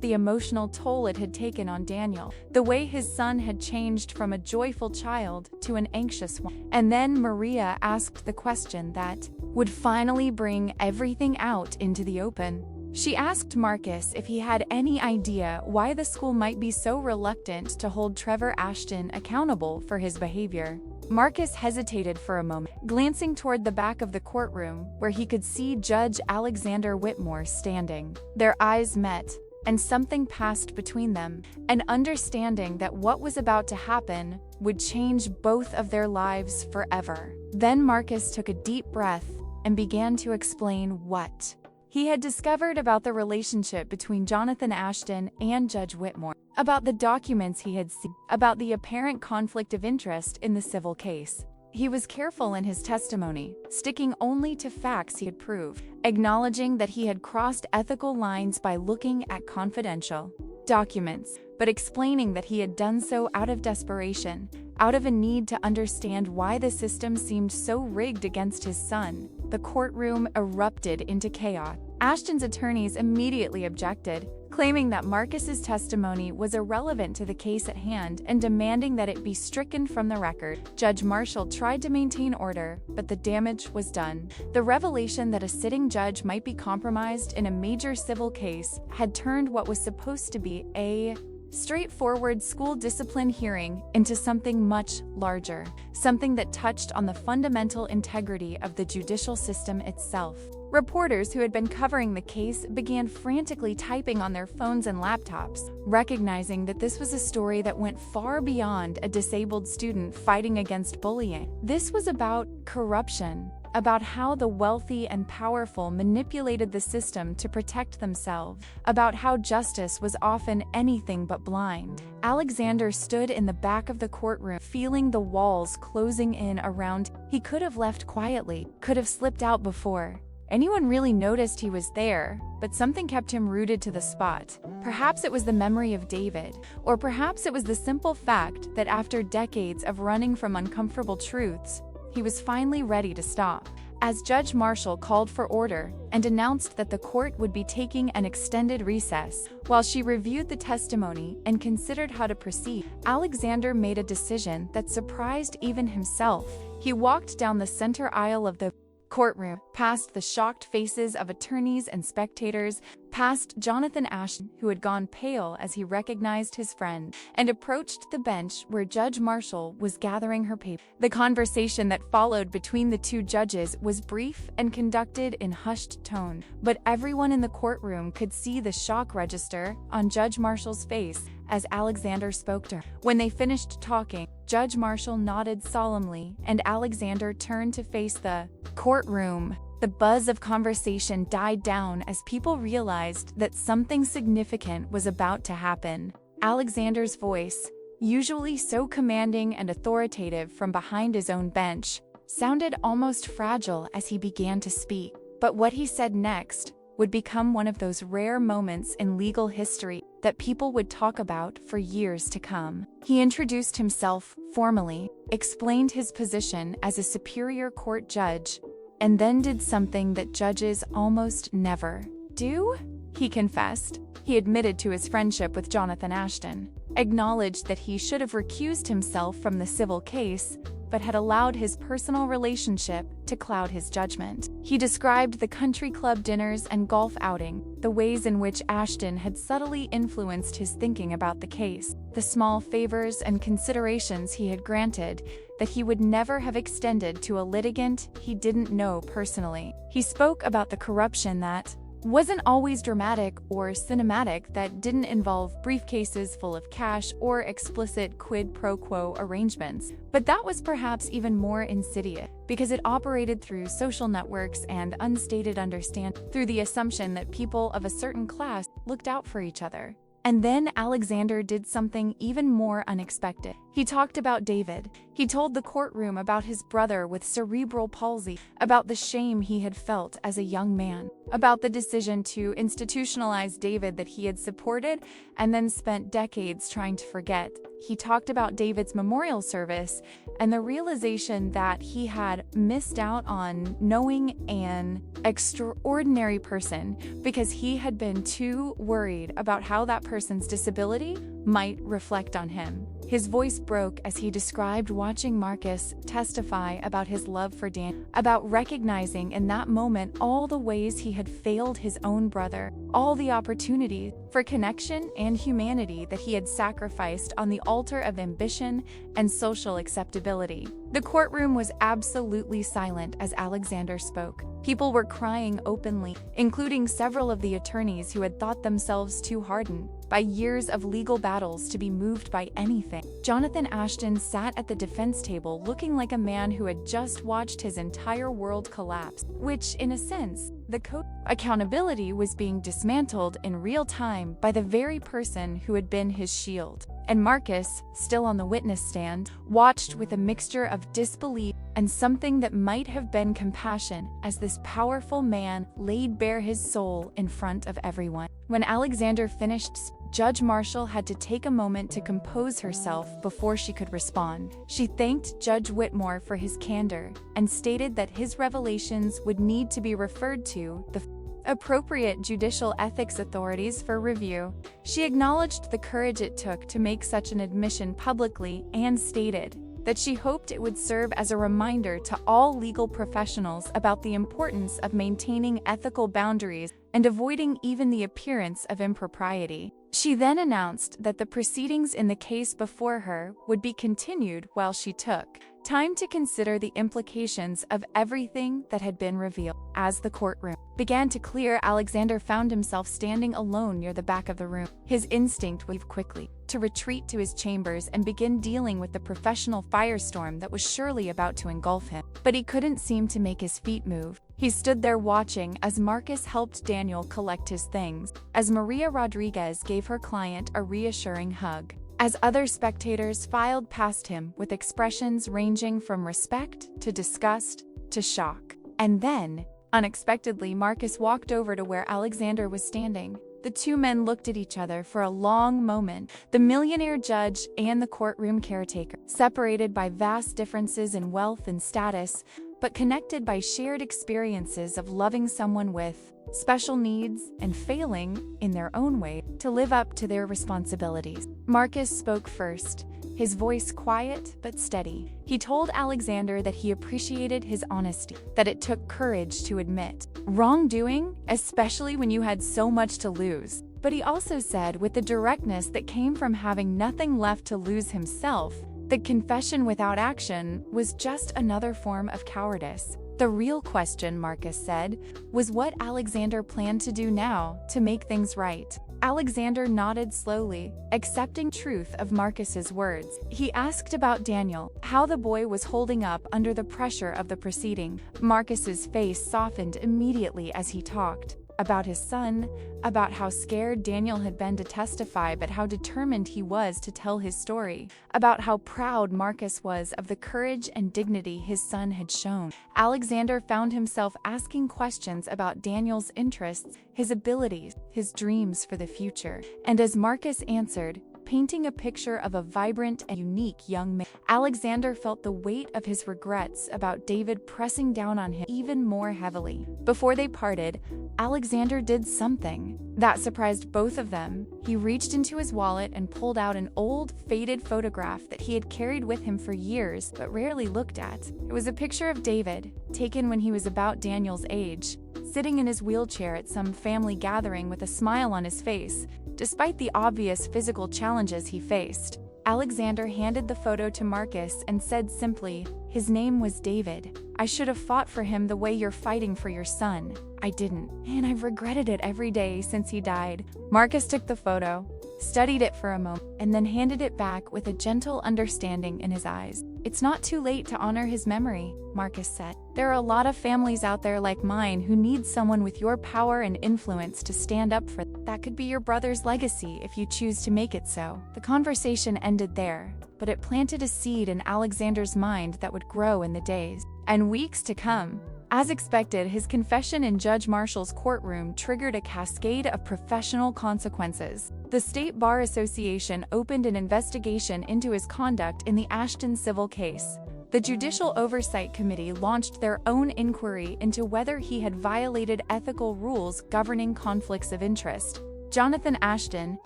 the emotional toll it had taken on Daniel, the way his son had changed from a joyful child to an anxious one. And then Maria asked the question that would finally bring everything out into the open. She asked Marcus if he had any idea why the school might be so reluctant to hold Trevor Ashton accountable for his behavior. Marcus hesitated for a moment, glancing toward the back of the courtroom where he could see Judge Alexander Whitmore standing. Their eyes met, and something passed between them, an understanding that what was about to happen would change both of their lives forever. Then Marcus took a deep breath and began to explain what he had discovered about the relationship between Jonathan Ashton and Judge Whitmore, about the documents he had seen, about the apparent conflict of interest in the civil case. He was careful in his testimony, sticking only to facts he had proved, acknowledging that he had crossed ethical lines by looking at confidential documents, but explaining that he had done so out of desperation, out of a need to understand why the system seemed so rigged against his son. The courtroom erupted into chaos. Ashton's attorneys immediately objected, claiming that Marcus's testimony was irrelevant to the case at hand and demanding that it be stricken from the record. Judge Marshall tried to maintain order, but the damage was done. The revelation that a sitting judge might be compromised in a major civil case had turned what was supposed to be a straightforward school discipline hearing into something much larger, something that touched on the fundamental integrity of the judicial system itself. Reporters who had been covering the case began frantically typing on their phones and laptops, recognizing that this was a story that went far beyond a disabled student fighting against bullying. This was about corruption, about how the wealthy and powerful manipulated the system to protect themselves, about how justice was often anything but blind. Alexander stood in the back of the courtroom, feeling the walls closing in around him. He could have left quietly, could have slipped out before anyone really noticed he was there, but something kept him rooted to the spot. Perhaps it was the memory of David, or perhaps it was the simple fact that after decades of running from uncomfortable truths, he was finally ready to stop. As Judge Marshall called for order and announced that the court would be taking an extended recess, while she reviewed the testimony and considered how to proceed, Alexander made a decision that surprised even himself. He walked down the center aisle of the courtroom, past the shocked faces of attorneys and spectators, past Jonathan Ashton, who had gone pale as he recognized his friend, and approached the bench where Judge Marshall was gathering her papers. The conversation that followed between the two judges was brief and conducted in hushed tone, but everyone in the courtroom could see the shock register on Judge Marshall's face as Alexander spoke to her. When they finished talking, Judge Marshall nodded solemnly, and Alexander turned to face the courtroom. The buzz of conversation died down as people realized that something significant was about to happen. Alexander's voice, usually so commanding and authoritative from behind his own bench, sounded almost fragile as he began to speak. But what he said next would become one of those rare moments in legal history that people would talk about for years to come. He introduced himself formally, explained his position as a superior court judge, and then did something that judges almost never do. He confessed. He admitted to his friendship with Jonathan Ashton, acknowledged that he should have recused himself from the civil case, but had allowed his personal relationship to cloud his judgment. He described the country club dinners and golf outing, the ways in which Ashton had subtly influenced his thinking about the case, the small favors and considerations he had granted that he would never have extended to a litigant he didn't know personally. He spoke about the corruption that wasn't always dramatic or cinematic, that didn't involve briefcases full of cash or explicit quid pro quo arrangements. But that was perhaps even more insidious, because it operated through social networks and unstated understanding, through the assumption that people of a certain class looked out for each other. And then Alexander did something even more unexpected. He talked about David. He told the courtroom about his brother with cerebral palsy, about the shame he had felt as a young man, about the decision to institutionalize David that he had supported and then spent decades trying to forget. He talked about David's memorial service and the realization that he had missed out on knowing an extraordinary person because he had been too worried about how that person's disability might reflect on him. His voice broke as he described watching Marcus testify about his love for Dan, about recognizing in that moment all the ways he had failed his own brother, all the opportunities for connection and humanity that he had sacrificed on the altar of ambition and social acceptability. The courtroom was absolutely silent as Alexander spoke. People were crying openly, including several of the attorneys who had thought themselves too hardened by years of legal battles to be moved by anything. Jonathan Ashton sat at the defense table looking like a man who had just watched his entire world collapse, which, in a sense, the accountability was being dismantled in real time by the very person who had been his shield. And Marcus, still on the witness stand, watched with a mixture of disbelief and something that might have been compassion as this powerful man laid bare his soul in front of everyone. When Alexander finished, Judge Marshall had to take a moment to compose herself before she could respond. She thanked Judge Whitmore for his candor and stated that his revelations would need to be referred to the appropriate judicial ethics authorities for review. She acknowledged the courage it took to make such an admission publicly and stated that she hoped it would serve as a reminder to all legal professionals about the importance of maintaining ethical boundaries and avoiding even the appearance of impropriety. She then announced that the proceedings in the case before her would be continued while she took time to consider the implications of everything that had been revealed. As the courtroom began to clear, Alexander found himself standing alone near the back of the room. His instinct was quickly to retreat to his chambers and begin dealing with the professional firestorm that was surely about to engulf him. But he couldn't seem to make his feet move. He stood there watching as Marcus helped Daniel collect his things, as Maria Rodriguez gave her client a reassuring hug, as other spectators filed past him with expressions ranging from respect to disgust to shock. And then, unexpectedly, Marcus walked over to where Alexander was standing. The two men looked at each other for a long moment, the millionaire judge and the courtroom caretaker, separated by vast differences in wealth and status, but connected by shared experiences of loving someone with special needs and failing, in their own way, to live up to their responsibilities. Marcus spoke first, his voice quiet but steady. He told Alexander that he appreciated his honesty, that it took courage to admit wrongdoing, especially when you had so much to lose. But he also said, with the directness that came from having nothing left to lose himself, that confession without action was just another form of cowardice. The real question, Marcus said, was what Alexander planned to do now to make things right. Alexander nodded slowly, accepting truth of Marcus's words. He asked about Daniel, how the boy was holding up under the pressure of the proceeding. Marcus's face softened immediately as he talked about his son, about how scared Daniel had been to testify but how determined he was to tell his story, about how proud Marcus was of the courage and dignity his son had shown. Alexander found himself asking questions about Daniel's interests, his abilities, his dreams for the future. And as Marcus answered, painting a picture of a vibrant and unique young man, Alexander felt the weight of his regrets about David pressing down on him even more heavily. Before they parted, Alexander did something that surprised both of them. He reached into his wallet and pulled out an old, faded photograph that he had carried with him for years but rarely looked at. It was a picture of David, taken when he was about Daniel's age, sitting in his wheelchair at some family gathering with a smile on his face, despite the obvious physical challenges he faced. Alexander handed the photo to Marcus and said simply, "His name was David. I should have fought for him the way you're fighting for your son. I didn't, and I've regretted it every day since he died." Marcus took the photo, studied it for a moment, and then handed it back with a gentle understanding in his eyes. "It's not too late to honor his memory," Marcus said. "There are a lot of families out there like mine who need someone with your power and influence to stand up for them." That could be your brother's legacy if you choose to make it so. The conversation ended there, but it planted a seed in Alexander's mind that would grow in the days and weeks to come. As expected, his confession in Judge Marshall's courtroom triggered a cascade of professional consequences. The State Bar Association opened an investigation into his conduct in the Ashton civil case. The Judicial Oversight Committee launched their own inquiry into whether he had violated ethical rules governing conflicts of interest. Jonathan Ashton,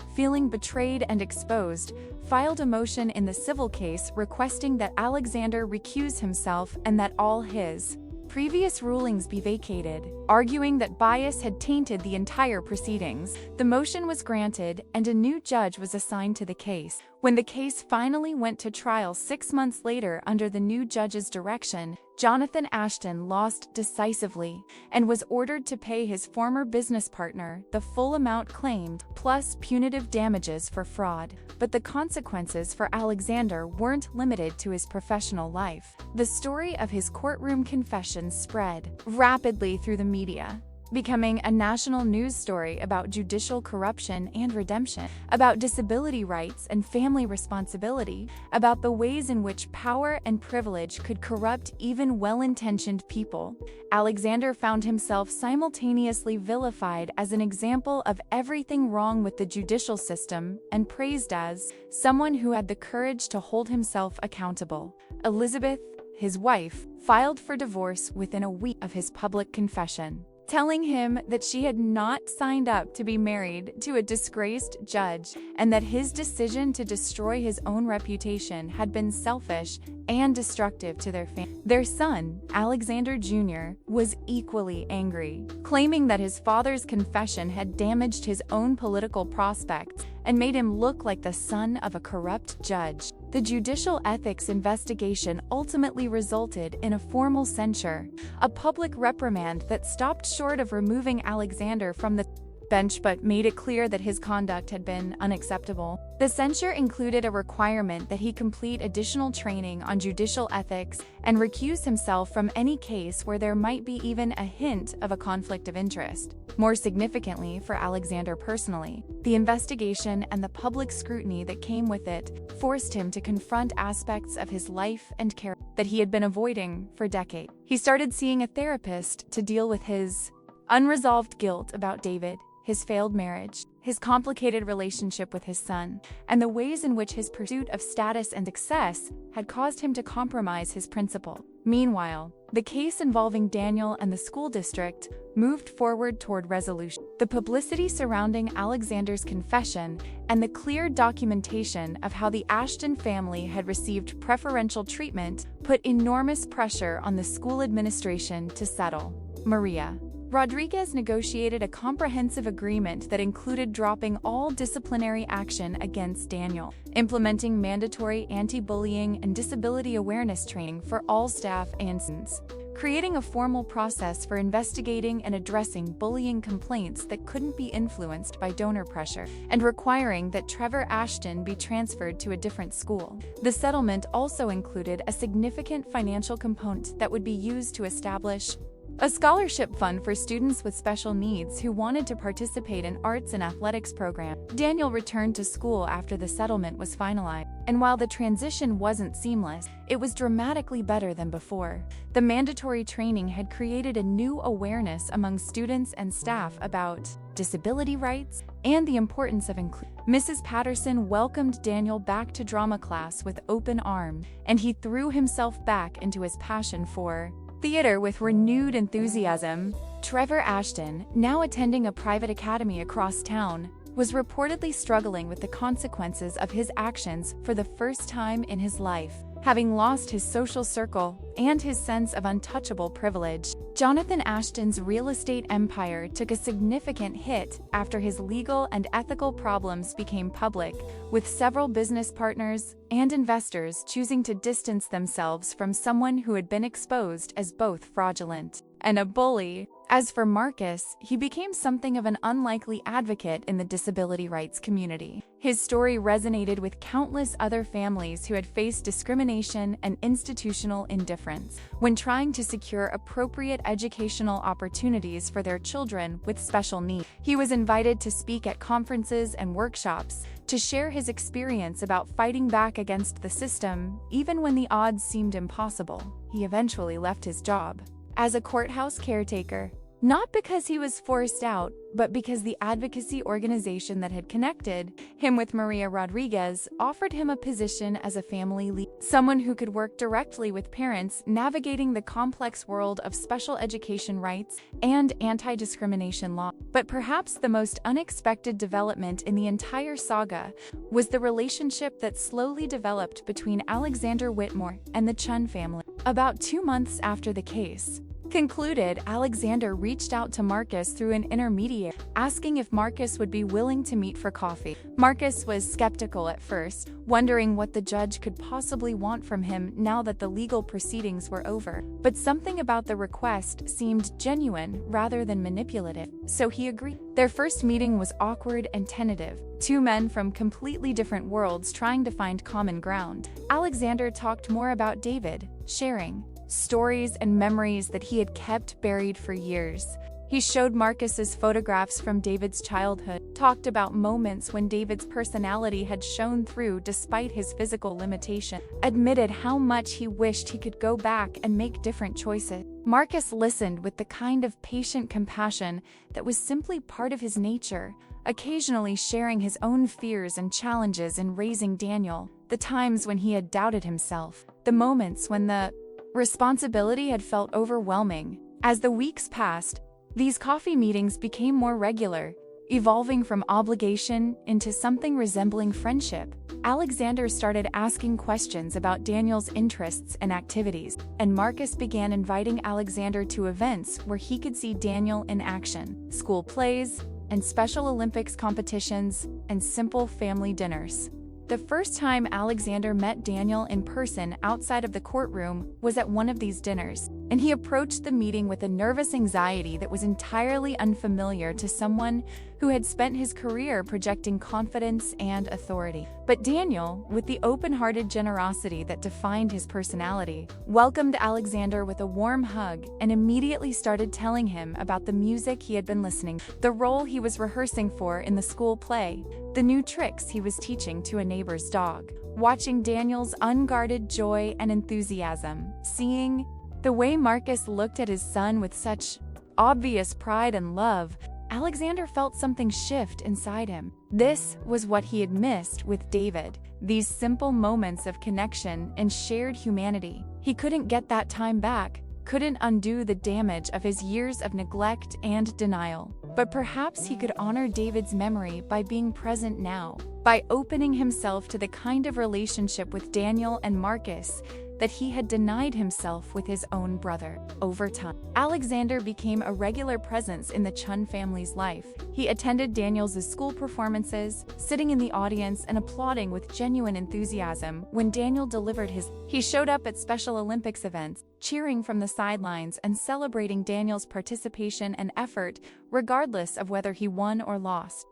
feeling betrayed and exposed, filed a motion in the civil case requesting that Alexander recuse himself and that all his previous rulings be vacated, arguing that bias had tainted the entire proceedings. The motion was granted, and a new judge was assigned to the case. When the case finally went to trial 6 months later under the new judge's direction, Jonathan Ashton lost decisively and was ordered to pay his former business partner the full amount claimed, plus punitive damages for fraud. But the consequences for Alexander weren't limited to his professional life. The story of his courtroom confession spread rapidly through the media, becoming a national news story about judicial corruption and redemption, about disability rights and family responsibility, about the ways in which power and privilege could corrupt even well-intentioned people. Alexander found himself simultaneously vilified as an example of everything wrong with the judicial system and praised as someone who had the courage to hold himself accountable. Elizabeth, his wife, filed for divorce within a week of his public confession, telling him that she had not signed up to be married to a disgraced judge and that his decision to destroy his own reputation had been selfish and destructive to their family. Their son, Alexander Jr., was equally angry, claiming that his father's confession had damaged his own political prospects and made him look like the son of a corrupt judge. The judicial ethics investigation ultimately resulted in a formal censure, a public reprimand that stopped short of removing Alexander from the bench but made it clear that his conduct had been unacceptable. The censure included a requirement that he complete additional training on judicial ethics and recuse himself from any case where there might be even a hint of a conflict of interest. More significantly for Alexander personally, the investigation and the public scrutiny that came with it forced him to confront aspects of his life and character that he had been avoiding for decades. He started seeing a therapist to deal with his unresolved guilt about David, his failed marriage, his complicated relationship with his son, and the ways in which his pursuit of status and success had caused him to compromise his principle. Meanwhile, the case involving Daniel and the school district moved forward toward resolution. The publicity surrounding Alexander's confession and the clear documentation of how the Ashton family had received preferential treatment put enormous pressure on the school administration to settle. Maria Rodriguez negotiated a comprehensive agreement that included dropping all disciplinary action against Daniel, implementing mandatory anti-bullying and disability awareness training for all staff and students, creating a formal process for investigating and addressing bullying complaints that couldn't be influenced by donor pressure, and requiring that Trevor Ashton be transferred to a different school. The settlement also included a significant financial component that would be used to establish a scholarship fund for students with special needs who wanted to participate in arts and athletics programs. Daniel returned to school after the settlement was finalized, and while the transition wasn't seamless, it was dramatically better than before. The mandatory training had created a new awareness among students and staff about disability rights and the importance of inclusion. Mrs. Patterson welcomed Daniel back to drama class with open arms, and he threw himself back into his passion for theater with renewed enthusiasm. Trevor Ashton, now attending a private academy across town, was reportedly struggling with the consequences of his actions for the first time in his life, having lost his social circle and his sense of untouchable privilege. Jonathan Ashton's real estate empire took a significant hit after his legal and ethical problems became public, with several business partners and investors choosing to distance themselves from someone who had been exposed as both fraudulent and a bully. As for Marcus, he became something of an unlikely advocate in the disability rights community. His story resonated with countless other families who had faced discrimination and institutional indifference when trying to secure appropriate educational opportunities for their children with special needs. He was invited to speak at conferences and workshops to share his experience about fighting back against the system, even when the odds seemed impossible. He eventually left his job as a courthouse caretaker, not because he was forced out, but because the advocacy organization that had connected him with Maria Rodriguez offered him a position as a family lead, someone who could work directly with parents navigating the complex world of special education rights and anti-discrimination law. But perhaps the most unexpected development in the entire saga was the relationship that slowly developed between Alexander Whitmore and the Chen family. About 2 months after the case concluded, Alexander reached out to Marcus through an intermediary, asking if Marcus would be willing to meet for coffee. Marcus was skeptical at first, wondering what the judge could possibly want from him now that the legal proceedings were over. But something about the request seemed genuine rather than manipulative, so he agreed. Their first meeting was awkward and tentative, two men from completely different worlds trying to find common ground. Alexander talked more about David, sharing stories and memories that he had kept buried for years. He showed Marcus's photographs from David's childhood, talked about moments when David's personality had shone through despite his physical limitation, admitted how much he wished he could go back and make different choices. Marcus listened with the kind of patient compassion that was simply part of his nature, occasionally sharing his own fears and challenges in raising Daniel, the times when he had doubted himself, the moments when the responsibility had felt overwhelming. As the weeks passed, these coffee meetings became more regular, evolving from obligation into something resembling friendship. Alexander started asking questions about Daniel's interests and activities, and Marcus began inviting Alexander to events where he could see Daniel in action: school plays and Special Olympics competitions and simple family dinners. The first time Alexander met Daniel in person outside of the courtroom was at one of these dinners, and he approached the meeting with a nervous anxiety that was entirely unfamiliar to someone who had spent his career projecting confidence and authority. But Daniel, with the open-hearted generosity that defined his personality, welcomed Alexander with a warm hug and immediately started telling him about the music he had been listening to, the role he was rehearsing for in the school play, the new tricks he was teaching to a neighbor's dog. Watching Daniel's unguarded joy and enthusiasm, seeing the way Marcus looked at his son with such obvious pride and love, Alexander felt something shift inside him. This was what he had missed with David, these simple moments of connection and shared humanity. He couldn't get that time back, couldn't undo the damage of his years of neglect and denial. But perhaps he could honor David's memory by being present now, by opening himself to the kind of relationship with Daniel and Marcus that he had denied himself with his own brother. Over time, Alexander became a regular presence in the Chen family's life. He attended Daniel's school performances, sitting in the audience and applauding with genuine enthusiasm when Daniel delivered his. He showed up at Special Olympics events, cheering from the sidelines and celebrating Daniel's participation and effort, regardless of whether he won or lost.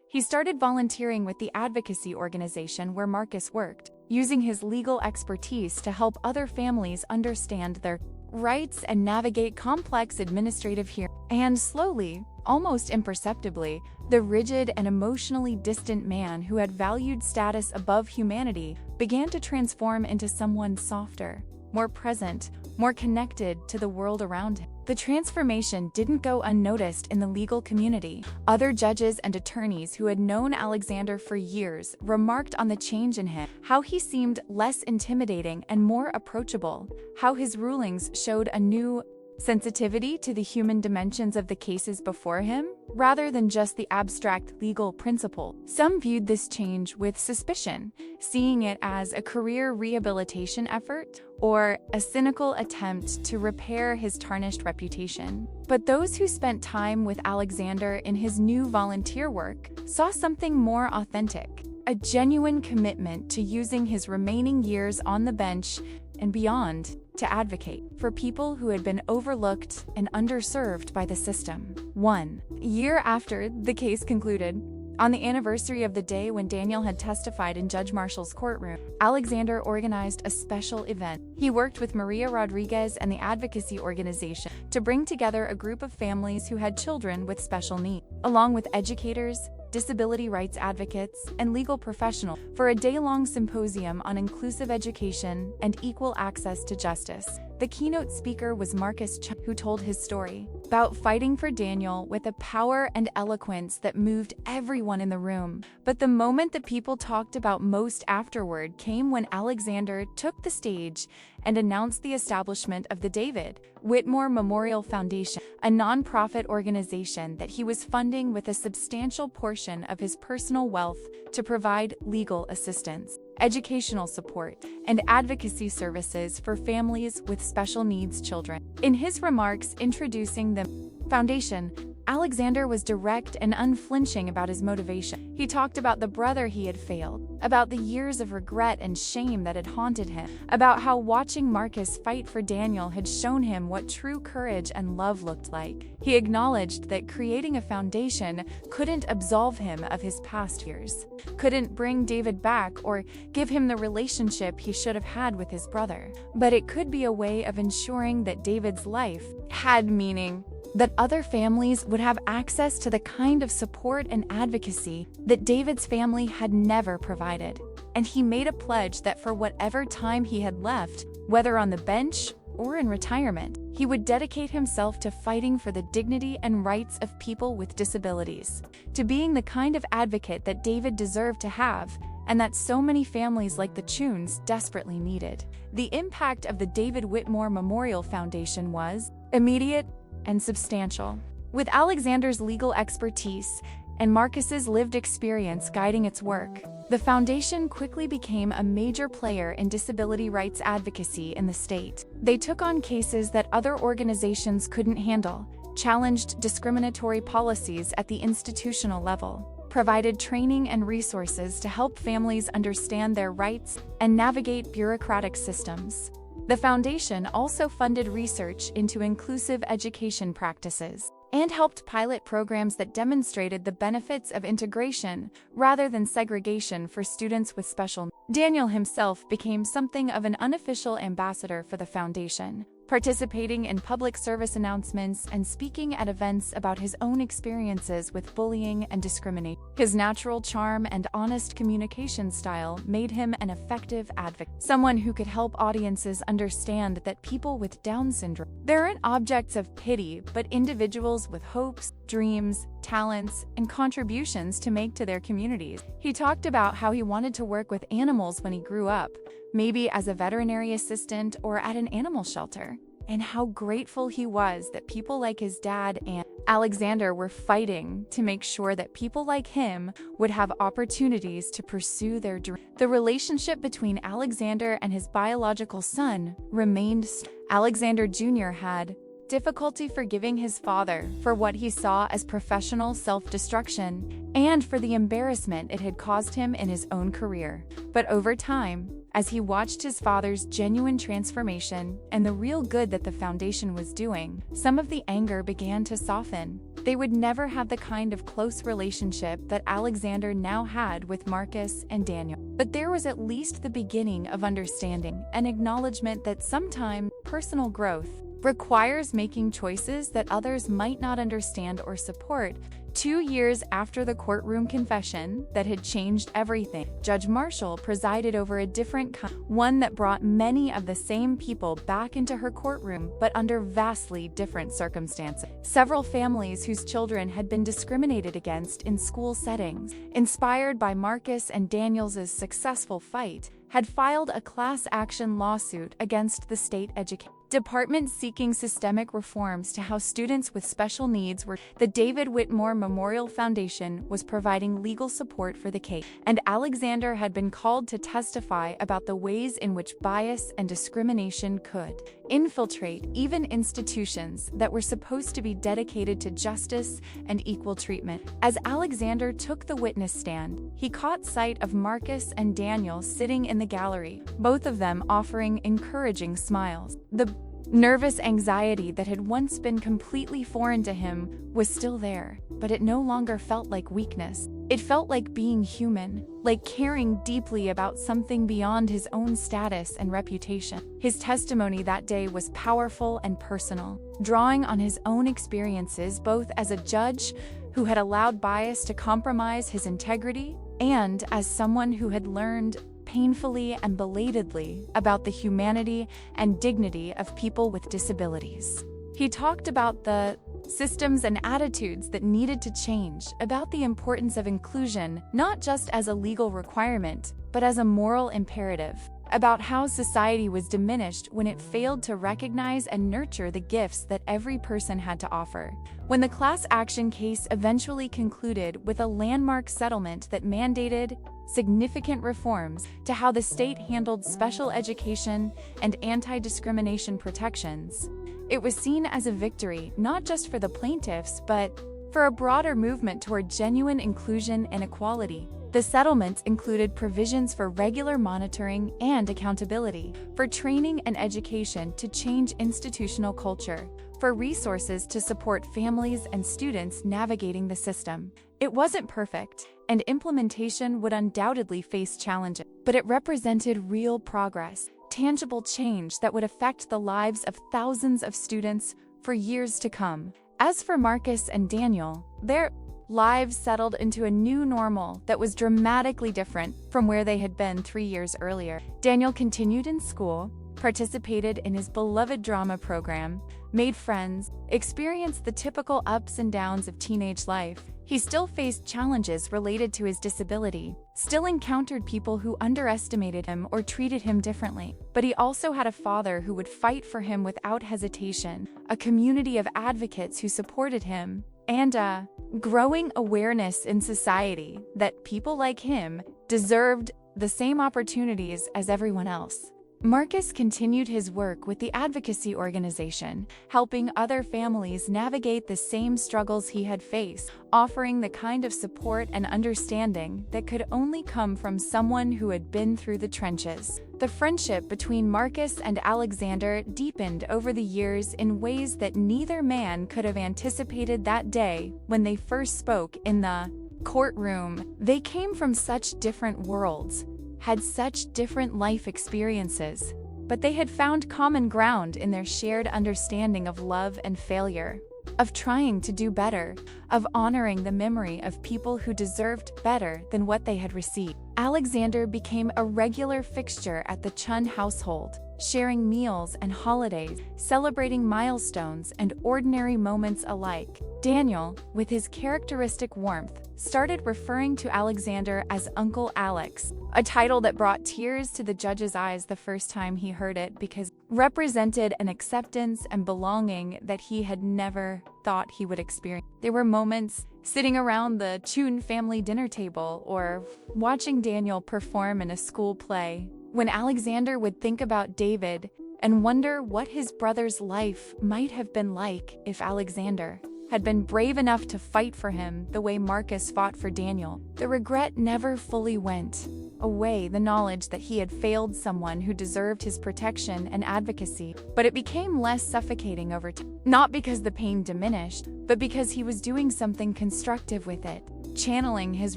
He started volunteering with the advocacy organization where Marcus worked, using his legal expertise to help other families understand their rights and navigate complex administrative hearings. And slowly, almost imperceptibly, the rigid and emotionally distant man who had valued status above humanity began to transform into someone softer, more present, more connected to the world around him. The transformation didn't go unnoticed in the legal community. Other judges and attorneys who had known Alexander for years remarked on the change in him, how he seemed less intimidating and more approachable, how his rulings showed a new sensitivity to the human dimensions of the cases before him, rather than just the abstract legal principle. Some viewed this change with suspicion, seeing it as a career rehabilitation effort or a cynical attempt to repair his tarnished reputation. But those who spent time with Alexander in his new volunteer work saw something more authentic, a genuine commitment to using his remaining years on the bench and beyond to advocate for people who had been overlooked and underserved by the system. 1 year after the case concluded, on the anniversary of the day when Daniel had testified in Judge Marshall's courtroom, Alexander organized a special event. He worked with Maria Rodriguez and the advocacy organization to bring together a group of families who had children with special needs, along with educators, disability rights advocates, and legal professionals, for a day-long symposium on inclusive education and equal access to justice. The keynote speaker was Marcus Chen, who told his story about fighting for Daniel with a power and eloquence that moved everyone in the room. But the moment that people talked about most afterward came when Alexander took the stage and announced the establishment of the David Whitmore Memorial Foundation, a nonprofit organization that he was funding with a substantial portion of his personal wealth to provide legal assistance, educational support, and advocacy services for families with special needs children. In his remarks introducing the foundation, Alexander was direct and unflinching about his motivation. He talked about the brother he had failed, about the years of regret and shame that had haunted him, about how watching Marcus fight for Daniel had shown him what true courage and love looked like. He acknowledged that creating a foundation couldn't absolve him of his past years, couldn't bring David back or give him the relationship he should have had with his brother, but it could be a way of ensuring that David's life had meaning, that other families would have access to the kind of support and advocacy that David's family had never provided. And he made a pledge that for whatever time he had left, whether on the bench or in retirement, he would dedicate himself to fighting for the dignity and rights of people with disabilities, to being the kind of advocate that David deserved to have, and that so many families like the Chuns desperately needed. The impact of the David Whitmore Memorial Foundation was immediate and substantial. With Alexander's legal expertise and Marcus's lived experience guiding its work, the foundation quickly became a major player in disability rights advocacy in the state. They took on cases that other organizations couldn't handle, challenged discriminatory policies at the institutional level, provided training and resources to help families understand their rights and navigate bureaucratic systems. The foundation also funded research into inclusive education practices and helped pilot programs that demonstrated the benefits of integration rather than segregation for students with special needs. Daniel himself became something of an unofficial ambassador for the foundation, participating in public service announcements and speaking at events about his own experiences with bullying and discrimination. His natural charm and honest communication style made him an effective advocate, someone who could help audiences understand that people with Down syndrome, they aren't objects of pity, but individuals with hopes, dreams, talents, and contributions to make to their communities. He talked about how he wanted to work with animals when he grew up, maybe as a veterinary assistant or at an animal shelter, and how grateful he was that people like his dad and Alexander were fighting to make sure that people like him would have opportunities to pursue their dreams. The relationship between Alexander and his biological son remained strong. Alexander Jr. had difficulty forgiving his father for what he saw as professional self-destruction and for the embarrassment it had caused him in his own career. But over time, as he watched his father's genuine transformation and the real good that the foundation was doing, some of the anger began to soften. They would never have the kind of close relationship that Alexander now had with Marcus and Daniel. But there was at least the beginning of understanding, an acknowledgement that sometimes personal growth requires making choices that others might not understand or support. 2 years after the courtroom confession that had changed everything, Judge Marshall presided over a different one that brought many of the same people back into her courtroom, but under vastly different circumstances. Several families whose children had been discriminated against in school settings, inspired by Marcus and Daniel's successful fight, had filed a class action lawsuit against the state education departments seeking systemic reforms to how students with special needs were. The David Whitmore Memorial Foundation was providing legal support for the case, and Alexander had been called to testify about the ways in which bias and discrimination could infiltrate even institutions that were supposed to be dedicated to justice and equal treatment. As Alexander took the witness stand, he caught sight of Marcus and Daniel sitting in the gallery, both of them offering encouraging smiles. The nervous anxiety that had once been completely foreign to him was still there, but it no longer felt like weakness. It felt like being human, like caring deeply about something beyond his own status and reputation. His testimony that day was powerful and personal, drawing on his own experiences both as a judge who had allowed bias to compromise his integrity and as someone who had learned painfully and belatedly about the humanity and dignity of people with disabilities. He talked about the systems and attitudes that needed to change, about the importance of inclusion, not just as a legal requirement, but as a moral imperative, about how society was diminished when it failed to recognize and nurture the gifts that every person had to offer. When the class action case eventually concluded with a landmark settlement that mandated significant reforms to how the state handled special education and anti-discrimination protections, it was seen as a victory not just for the plaintiffs, but for a broader movement toward genuine inclusion and equality. The settlements included provisions for regular monitoring and accountability, for training and education to change institutional culture, for resources to support families and students navigating the system. It wasn't perfect, and implementation would undoubtedly face challenges, but it represented real progress, tangible change that would affect the lives of thousands of students for years to come. As for Marcus and Daniel, their lives settled into a new normal that was dramatically different from where they had been 3 years earlier. Daniel continued in school, participated in his beloved drama program, made friends, experienced the typical ups and downs of teenage life. He still faced challenges related to his disability, still encountered people who underestimated him or treated him differently. But he also had a father who would fight for him without hesitation, a community of advocates who supported him, and a growing awareness in society that people like him deserved the same opportunities as everyone else. Marcus continued his work with the advocacy organization, helping other families navigate the same struggles he had faced, offering the kind of support and understanding that could only come from someone who had been through the trenches. The friendship between Marcus and Alexander deepened over the years in ways that neither man could have anticipated that day when they first spoke in the courtroom. They came from such different worlds, had such different life experiences, but they had found common ground in their shared understanding of love and failure, of trying to do better, of honoring the memory of people who deserved better than what they had received. Alexander became a regular fixture at the Chen household, sharing meals and holidays, celebrating milestones and ordinary moments alike. Daniel, with his characteristic warmth, started referring to Alexander as Uncle Alex, a title that brought tears to the judge's eyes the first time he heard it because it represented an acceptance and belonging that he had never thought he would experience. There were moments sitting around the Chen family dinner table or watching Daniel perform in a school play, when Alexander would think about David and wonder what his brother's life might have been like if Alexander had been brave enough to fight for him the way Marcus fought for Daniel. The regret never fully went away, the knowledge that he had failed someone who deserved his protection and advocacy, but it became less suffocating over time. Not because the pain diminished, but because he was doing something constructive with it, channeling his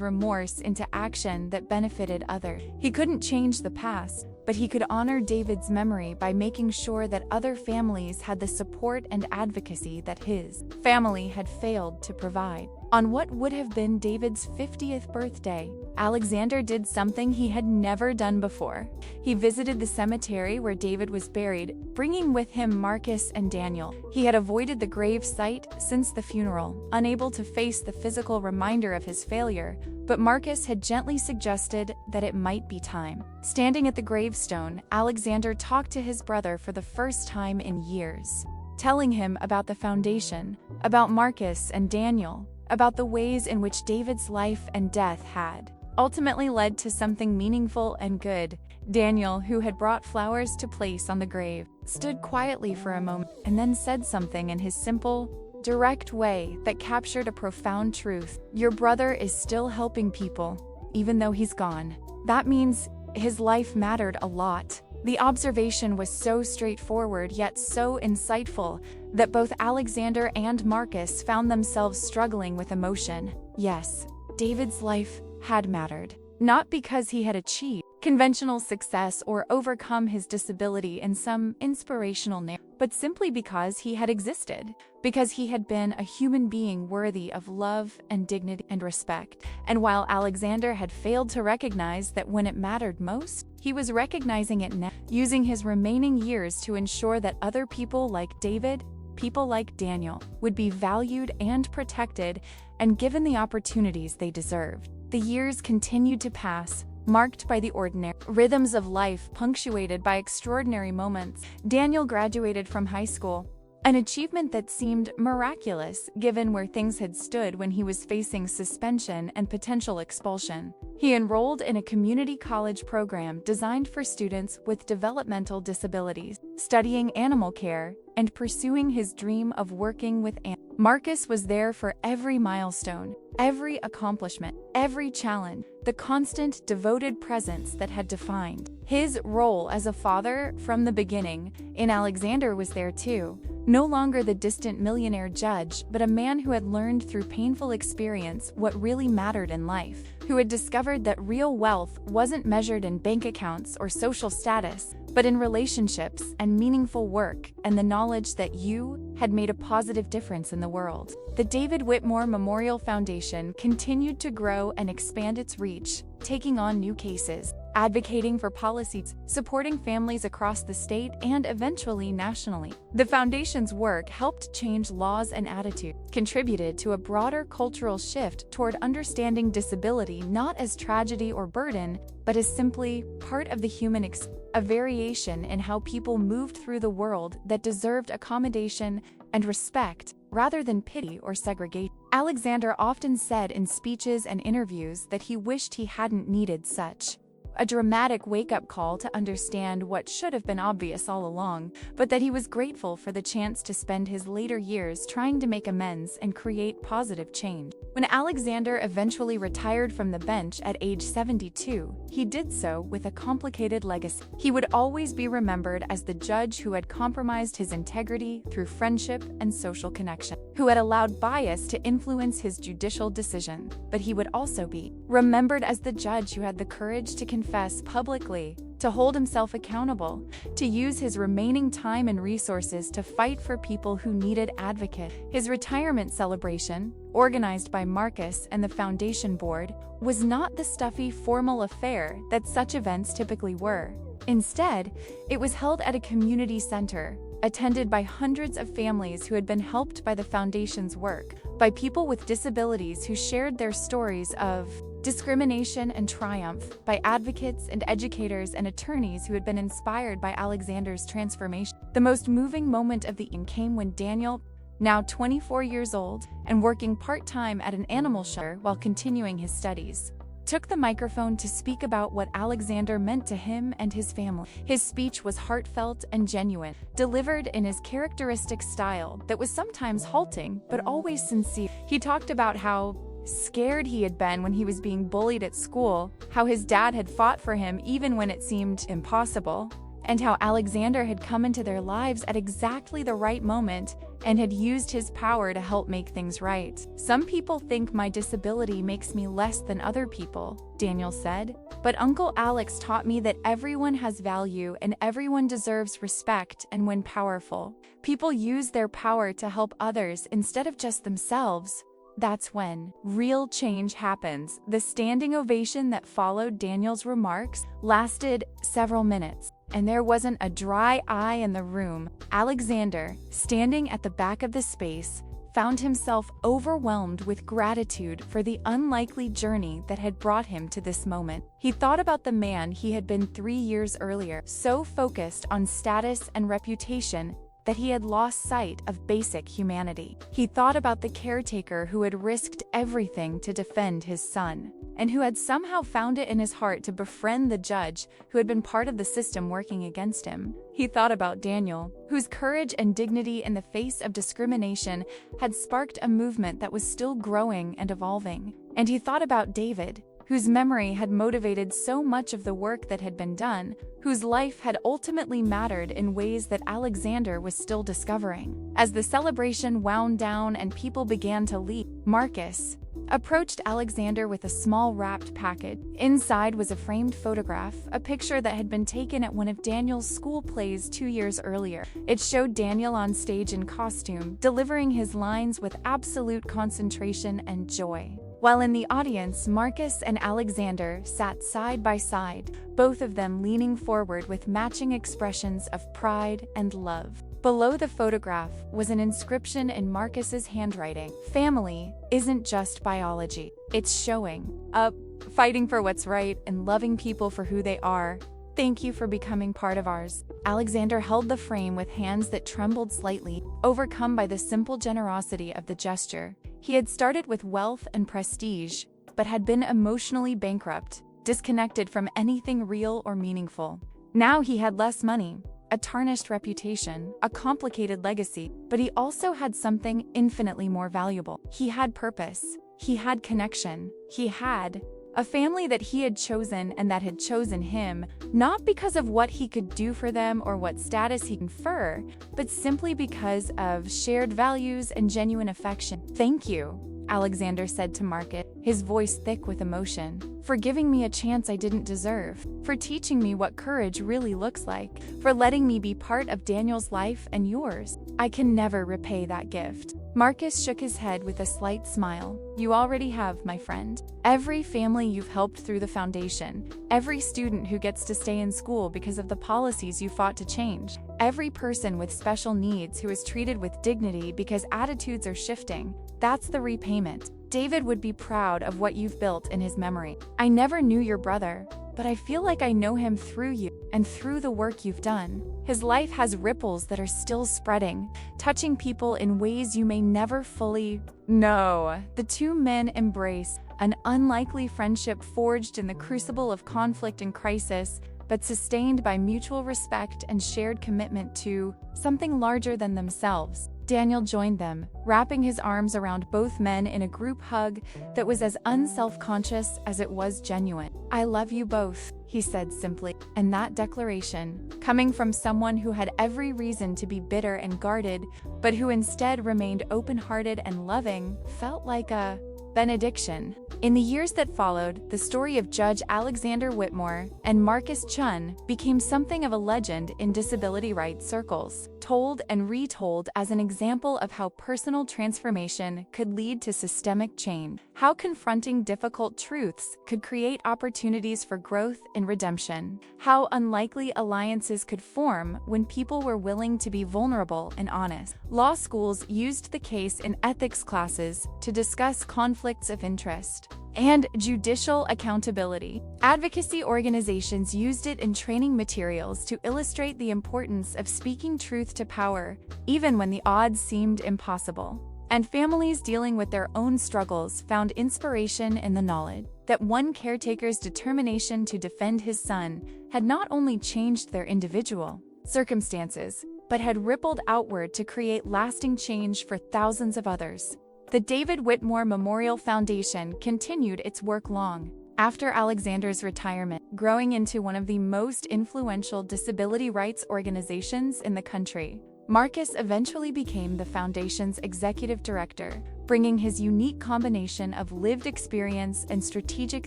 remorse into action that benefited others. He couldn't change the past, but he could honor David's memory by making sure that other families had the support and advocacy that his family had failed to provide. On what would have been David's 50th birthday, Alexander did something he had never done before. He visited the cemetery where David was buried, bringing with him Marcus and Daniel. He had avoided the grave site since the funeral, unable to face the physical reminder of his failure, but Marcus had gently suggested that it might be time. Standing at the gravestone, Alexander talked to his brother for the first time in years, telling him about the foundation, about Marcus and Daniel, about the ways in which David's life and death had ultimately led to something meaningful and good. Daniel, who had brought flowers to place on the grave, stood quietly for a moment and then said something in his simple, direct way that captured a profound truth. Your brother is still helping people, even though he's gone. That means his life mattered a lot. The observation was so straightforward yet so insightful that both Alexander and Marcus found themselves struggling with emotion. Yes, David's life had mattered, not because he had achieved conventional success or overcome his disability in some inspirational narrative, but simply because he had existed, because he had been a human being worthy of love and dignity and respect. And while Alexander had failed to recognize that when it mattered most, he was recognizing it now, using his remaining years to ensure that other people like David, people like Daniel, would be valued and protected and given the opportunities they deserved. The years continued to pass, marked by the ordinary rhythms of life punctuated by extraordinary moments. Daniel graduated from high school, an achievement that seemed miraculous given where things had stood when he was facing suspension and potential expulsion. He enrolled in a community college program designed for students with developmental disabilities, studying animal care and pursuing his dream of working with animals. Marcus was there for every milestone, every accomplishment, every challenge, the constant, devoted presence that had defined his role as a father from the beginning. And Alexander was there too, no longer the distant millionaire judge, but a man who had learned through painful experience what really mattered in life, who had discovered that real wealth wasn't measured in bank accounts or social status, but in relationships and meaningful work and the knowledge that you had made a positive difference in the world. The David Whitmore Memorial Foundation continued to grow and expand its reach, taking on new cases, advocating for policies, supporting families across the state and eventually nationally. The foundation's work helped change laws and attitudes, contributed to a broader cultural shift toward understanding disability not as tragedy or burden, but as simply part of the human experience, a variation in how people moved through the world that deserved accommodation and respect rather than pity or segregation. Alexander often said in speeches and interviews that he wished he hadn't needed such a dramatic wake-up call to understand what should have been obvious all along, but that he was grateful for the chance to spend his later years trying to make amends and create positive change. When Alexander eventually retired from the bench at age 72, he did so with a complicated legacy. He would always be remembered as the judge who had compromised his integrity through friendship and social connection, who had allowed bias to influence his judicial decision. But he would also be remembered as the judge who had the courage to confess publicly, to hold himself accountable, to use his remaining time and resources to fight for people who needed advocates. His retirement celebration, organized by Marcus and the foundation board, was not the stuffy, formal affair that such events typically were. Instead, it was held at a community center, attended by hundreds of families who had been helped by the foundation's work, by people with disabilities who shared their stories of discrimination and triumph, by advocates and educators and attorneys who had been inspired by Alexander's transformation. The most moving moment of the evening came when Daniel, now 24 years old and working part-time at an animal shelter while continuing his studies, took the microphone to speak about what Alexander meant to him and his family. His speech was heartfelt and genuine, delivered in his characteristic style that was sometimes halting but always sincere. He talked about how scared he had been when he was being bullied at school, how his dad had fought for him even when it seemed impossible, and how Alexander had come into their lives at exactly the right moment and had used his power to help make things right. Some people think my disability makes me less than other people, Daniel said, but Uncle Alex taught me that everyone has value and everyone deserves respect, and when powerful people use their power to help others instead of just themselves, that's when real change happens. The standing ovation that followed Daniel's remarks lasted several minutes, and there wasn't a dry eye in the room. Alexander, standing at the back of the space, found himself overwhelmed with gratitude for the unlikely journey that had brought him to this moment. He thought about the man he had been 3 years earlier, so focused on status and reputation that he had lost sight of basic humanity. He thought about the caretaker who had risked everything to defend his son, and who had somehow found it in his heart to befriend the judge who had been part of the system working against him. He thought about Daniel, whose courage and dignity in the face of discrimination had sparked a movement that was still growing and evolving. And he thought about David, whose memory had motivated so much of the work that had been done, whose life had ultimately mattered in ways that Alexander was still discovering. As the celebration wound down and people began to leave, Marcus approached Alexander with a small wrapped package. Inside was a framed photograph, a picture that had been taken at one of Daniel's school plays 2 years earlier. It showed Daniel on stage in costume, delivering his lines with absolute concentration and joy. While in the audience, Marcus and Alexander sat side by side, both of them leaning forward with matching expressions of pride and love. Below the photograph was an inscription in Marcus's handwriting. "Family isn't just biology. It's showing up, fighting for what's right, and loving people for who they are. Thank you for becoming part of ours." Alexander held the frame with hands that trembled slightly, overcome by the simple generosity of the gesture. He had started with wealth and prestige, but had been emotionally bankrupt, disconnected from anything real or meaningful. Now he had less money, a tarnished reputation, a complicated legacy, but he also had something infinitely more valuable. He had purpose. He had connection. He had a family that he had chosen and that had chosen him, not because of what he could do for them or what status he confer, but simply because of shared values and genuine affection. "Thank you," Alexander said to Marcus, his voice thick with emotion, "for giving me a chance I didn't deserve, for teaching me what courage really looks like, for letting me be part of Daniel's life and yours. I can never repay that gift." Marcus shook his head with a slight smile. "You already have, my friend. Every family you've helped through the foundation, every student who gets to stay in school because of the policies you fought to change, every person with special needs who is treated with dignity because attitudes are shifting, that's the repayment. David would be proud of what you've built in his memory. I never knew your brother, but I feel like I know him through you and through the work you've done. His life has ripples that are still spreading, touching people in ways you may never fully know." The two men embrace, an unlikely friendship forged in the crucible of conflict and crisis, but sustained by mutual respect and shared commitment to something larger than themselves. Daniel joined them, wrapping his arms around both men in a group hug that was as unself-conscious as it was genuine. "I love you both," he said simply, and that declaration, coming from someone who had every reason to be bitter and guarded, but who instead remained open-hearted and loving, felt like a benediction. In the years that followed, the story of Judge Alexander Whitmore and Marcus Chen became something of a legend in disability rights circles, told and retold as an example of how personal transformation could lead to systemic change, how confronting difficult truths could create opportunities for growth and redemption, how unlikely alliances could form when people were willing to be vulnerable and honest. Law schools used the case in ethics classes to discuss conflicts of interest and judicial accountability. Advocacy organizations used it in training materials to illustrate the importance of speaking truth to power, even when the odds seemed impossible. And families dealing with their own struggles found inspiration in the knowledge that one caretaker's determination to defend his son had not only changed their individual circumstances, but had rippled outward to create lasting change for thousands of others. The David Whitmore Memorial Foundation continued its work long after Alexander's retirement, growing into one of the most influential disability rights organizations in the country. Marcus eventually became the foundation's executive director, bringing his unique combination of lived experience and strategic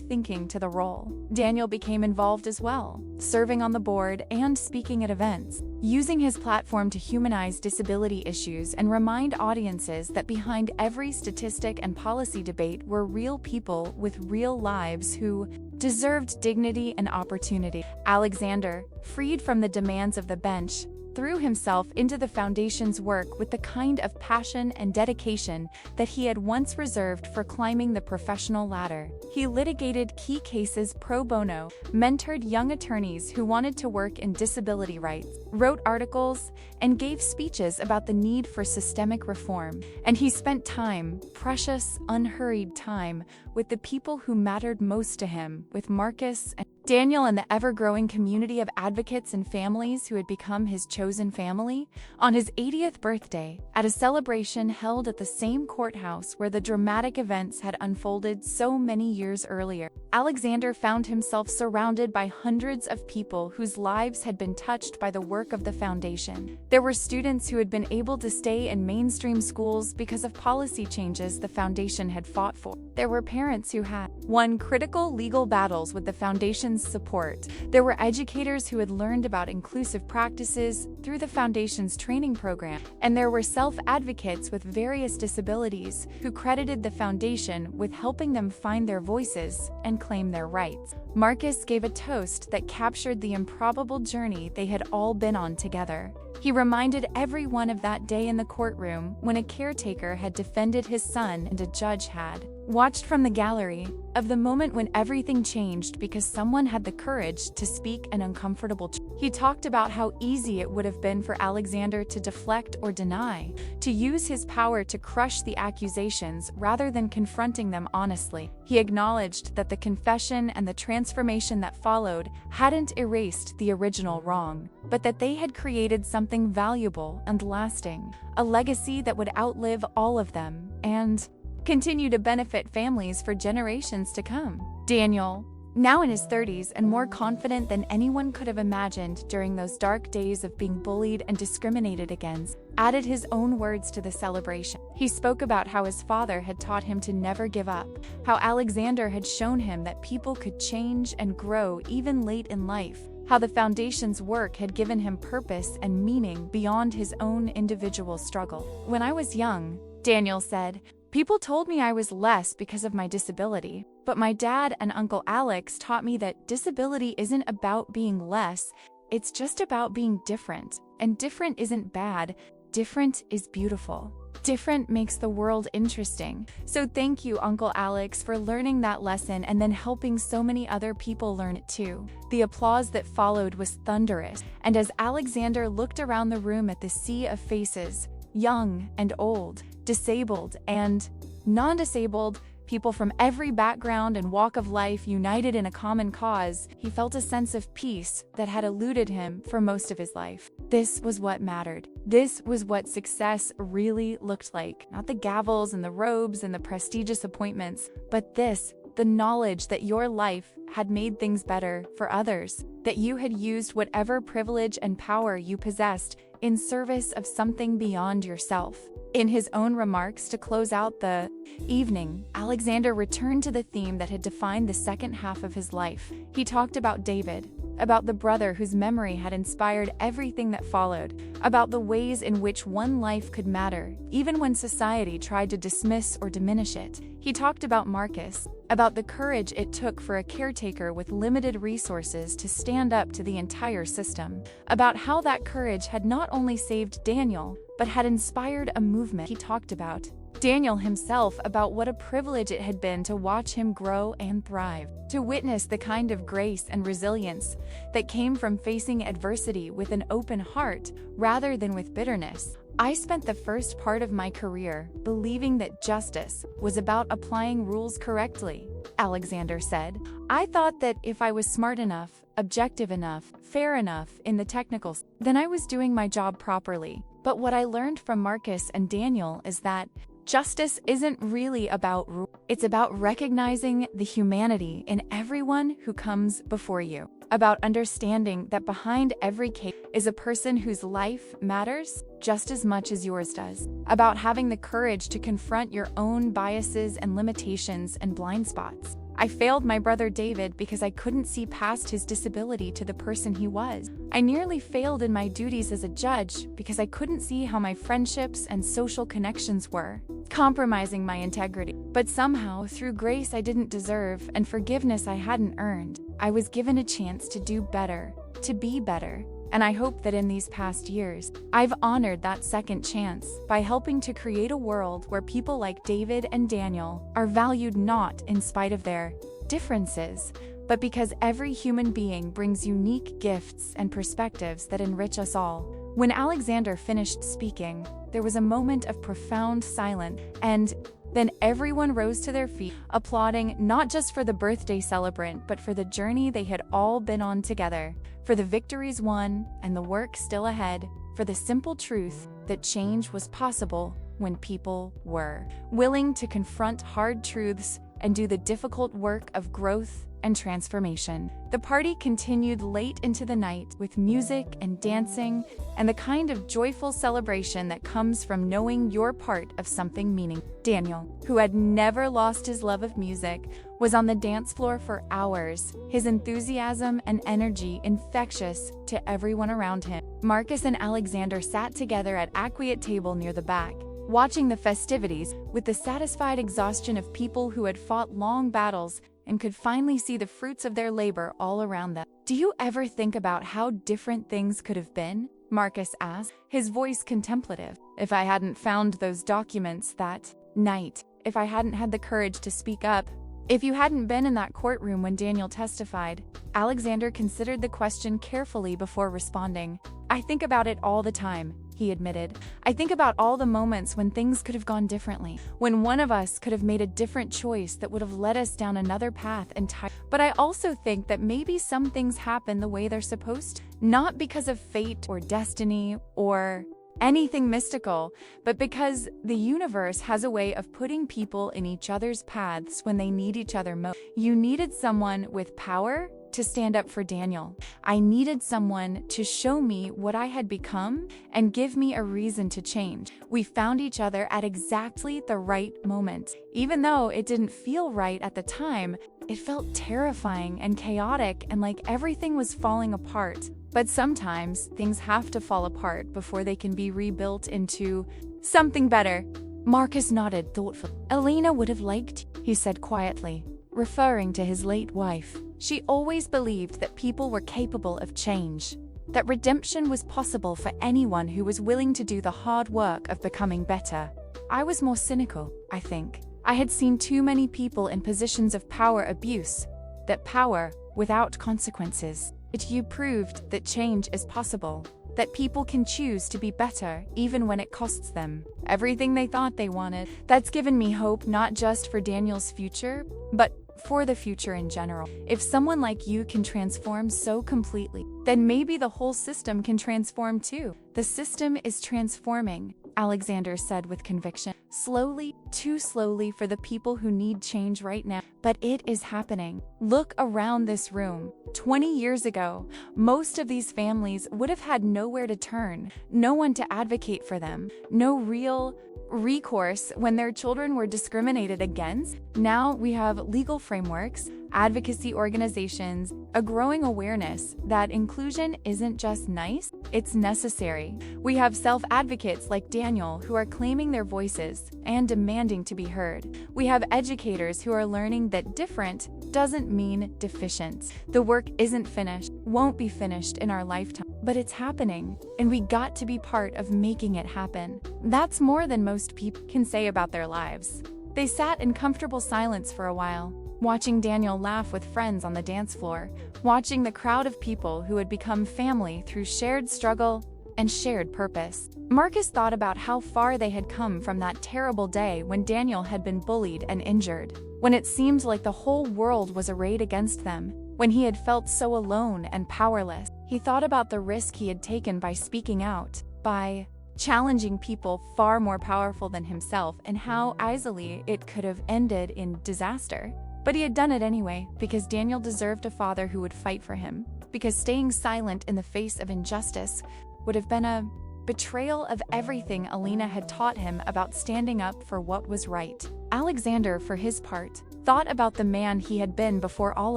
thinking to the role. Daniel became involved as well, serving on the board and speaking at events, using his platform to humanize disability issues and remind audiences that behind every statistic and policy debate were real people with real lives who deserved dignity and opportunity. Alexander, freed from the demands of the bench, threw himself into the foundation's work with the kind of passion and dedication that he had once reserved for climbing the professional ladder. He litigated key cases pro bono, mentored young attorneys who wanted to work in disability rights, wrote articles, and gave speeches about the need for systemic reform. And he spent time, precious, unhurried time, with the people who mattered most to him, with Marcus and Daniel and the ever-growing community of advocates and families who had become his chosen family. On his 80th birthday, at a celebration held at the same courthouse where the dramatic events had unfolded so many years earlier, Alexander found himself surrounded by hundreds of people whose lives had been touched by the work of the foundation. There were students who had been able to stay in mainstream schools because of policy changes the foundation had fought for. There were parents who had won critical legal battles with the foundation's support. There were educators who had learned about inclusive practices through the foundation's training program. And there were self-advocates with various disabilities who credited the foundation with helping them find their voices and claim their rights. Marcus gave a toast that captured the improbable journey they had all been on together. He reminded everyone of that day in the courtroom when a caretaker had defended his son and a judge had watched from the gallery, of the moment when everything changed because someone had the courage to speak an uncomfortable truth. He talked about how easy it would have been for Alexander to deflect or deny, to use his power to crush the accusations rather than confronting them honestly. He acknowledged that the confession and the transformation that followed hadn't erased the original wrong, but that they had created something valuable and lasting, a legacy that would outlive all of them and continue to benefit families for generations to come. Daniel, now in his 30s and more confident than anyone could have imagined during those dark days of being bullied and discriminated against, added his own words to the celebration. He spoke about how his father had taught him to never give up, how Alexander had shown him that people could change and grow even late in life, how the foundation's work had given him purpose and meaning beyond his own individual struggle. When I was young, Daniel said, people told me I was less because of my disability, but my dad and Uncle Alex taught me that disability isn't about being less, it's just about being different. And different isn't bad, different is beautiful. Different makes the world interesting. So thank you, Uncle Alex, for learning that lesson and then helping so many other people learn it too. The applause that followed was thunderous, and as Alexander looked around the room at the sea of faces, young and old, disabled and non-disabled, people from every background and walk of life united in a common cause, he felt a sense of peace that had eluded him for most of his life. This was what mattered. This was what success really looked like. Not the gavels and the robes and the prestigious appointments, but this, the knowledge that your life had made things better for others, that you had used whatever privilege and power you possessed in service of something beyond yourself. In his own remarks to close out the evening, Alexander returned to the theme that had defined the second half of his life. He talked about David, about the brother whose memory had inspired everything that followed, about the ways in which one life could matter, even when society tried to dismiss or diminish it. He talked about Marcus, about the courage it took for a caretaker with limited resources to stand up to the entire system, about how that courage had not only saved Daniel, but had inspired a movement. He talked about Daniel himself, about what a privilege it had been to watch him grow and thrive, to witness the kind of grace and resilience that came from facing adversity with an open heart rather than with bitterness. I spent the first part of my career believing that justice was about applying rules correctly, Alexander said. I thought that if I was smart enough, objective enough, fair enough in the technicals, then I was doing my job properly. But what I learned from Marcus and Daniel is that justice isn't really about rules. It's about recognizing the humanity in everyone who comes before you, about understanding that behind every case is a person whose life matters just as much as yours does, about having the courage to confront your own biases and limitations and blind spots. I failed my brother David because I couldn't see past his disability to the person he was. I nearly failed in my duties as a judge because I couldn't see how my friendships and social connections were, compromising my integrity. But somehow, through grace I didn't deserve and forgiveness I hadn't earned, I was given a chance to do better, to be better. And I hope that in these past years, I've honored that second chance by helping to create a world where people like David and Daniel are valued not in spite of their differences, but because every human being brings unique gifts and perspectives that enrich us all. When Alexander finished speaking, there was a moment of profound silence, and then everyone rose to their feet, applauding not just for the birthday celebrant, but for the journey they had all been on together, for the victories won and the work still ahead, for the simple truth that change was possible when people were willing to confront hard truths and do the difficult work of growth and transformation. The party continued late into the night with music and dancing and the kind of joyful celebration that comes from knowing you're part of something meaningful. Daniel, who had never lost his love of music, was on the dance floor for hours, his enthusiasm and energy infectious to everyone around him. Marcus and Alexander sat together at a quiet table near the back, watching the festivities with the satisfied exhaustion of people who had fought long battles and could finally see the fruits of their labor all around them. "Do you ever think about how different things could have been?" Marcus asked, his voice contemplative. "If I hadn't found those documents that night, if I hadn't had the courage to speak up, if you hadn't been in that courtroom when Daniel testified." Alexander considered the question carefully before responding. "I think about it all the time," he admitted. "I think about all the moments when things could have gone differently, when one of us could have made a different choice that would have led us down another path entirely. But I also think that maybe some things happen the way they're supposed to, not because of fate or destiny or anything mystical, but because the universe has a way of putting people in each other's paths when they need each other most. You needed someone with power to stand up for Daniel. I needed someone to show me what I had become and give me a reason to change. We found each other at exactly the right moment. Even though it didn't feel right at the time, it felt terrifying and chaotic and like everything was falling apart. But sometimes things have to fall apart before they can be rebuilt into something better." Marcus nodded thoughtfully. "Elena would have liked you," he said quietly, referring to his late wife. "She always believed that people were capable of change, that redemption was possible for anyone who was willing to do the hard work of becoming better. I was more cynical, I think. I had seen too many people in positions of power abuse, that power without consequences. You proved that change is possible, that people can choose to be better even when it costs them everything they thought they wanted. That's given me hope not just for Daniel's future, but for the future in general. If someone like you can transform so completely, then maybe the whole system can transform too." "The system is transforming," Alexander said with conviction. "Slowly, too slowly for the people who need change right now, but it is happening. Look around this room. 20 years ago, most of these families would have had nowhere to turn, no one to advocate for them, no real recourse when their children were discriminated against. Now we have legal frameworks, advocacy organizations, a growing awareness that inclusion isn't just nice, it's necessary. We have self-advocates like Daniel who are claiming their voices and demanding to be heard. We have educators who are learning that different doesn't mean deficient. The work isn't finished, won't be finished in our lifetime, but it's happening, and we got to be part of making it happen." That's more than most people can say about their lives. They sat in comfortable silence for a while, watching Daniel laugh with friends on the dance floor, watching the crowd of people who had become family through shared struggle and shared purpose. Marcus thought about how far they had come from that terrible day when Daniel had been bullied and injured, when it seemed like the whole world was arrayed against them, when he had felt so alone and powerless. He thought about the risk he had taken by speaking out, by challenging people far more powerful than himself, and how easily it could have ended in disaster. But he had done it anyway, because Daniel deserved a father who would fight for him, because staying silent in the face of injustice would have been a betrayal of everything Elena had taught him about standing up for what was right. Alexander, for his part, thought about the man he had been before all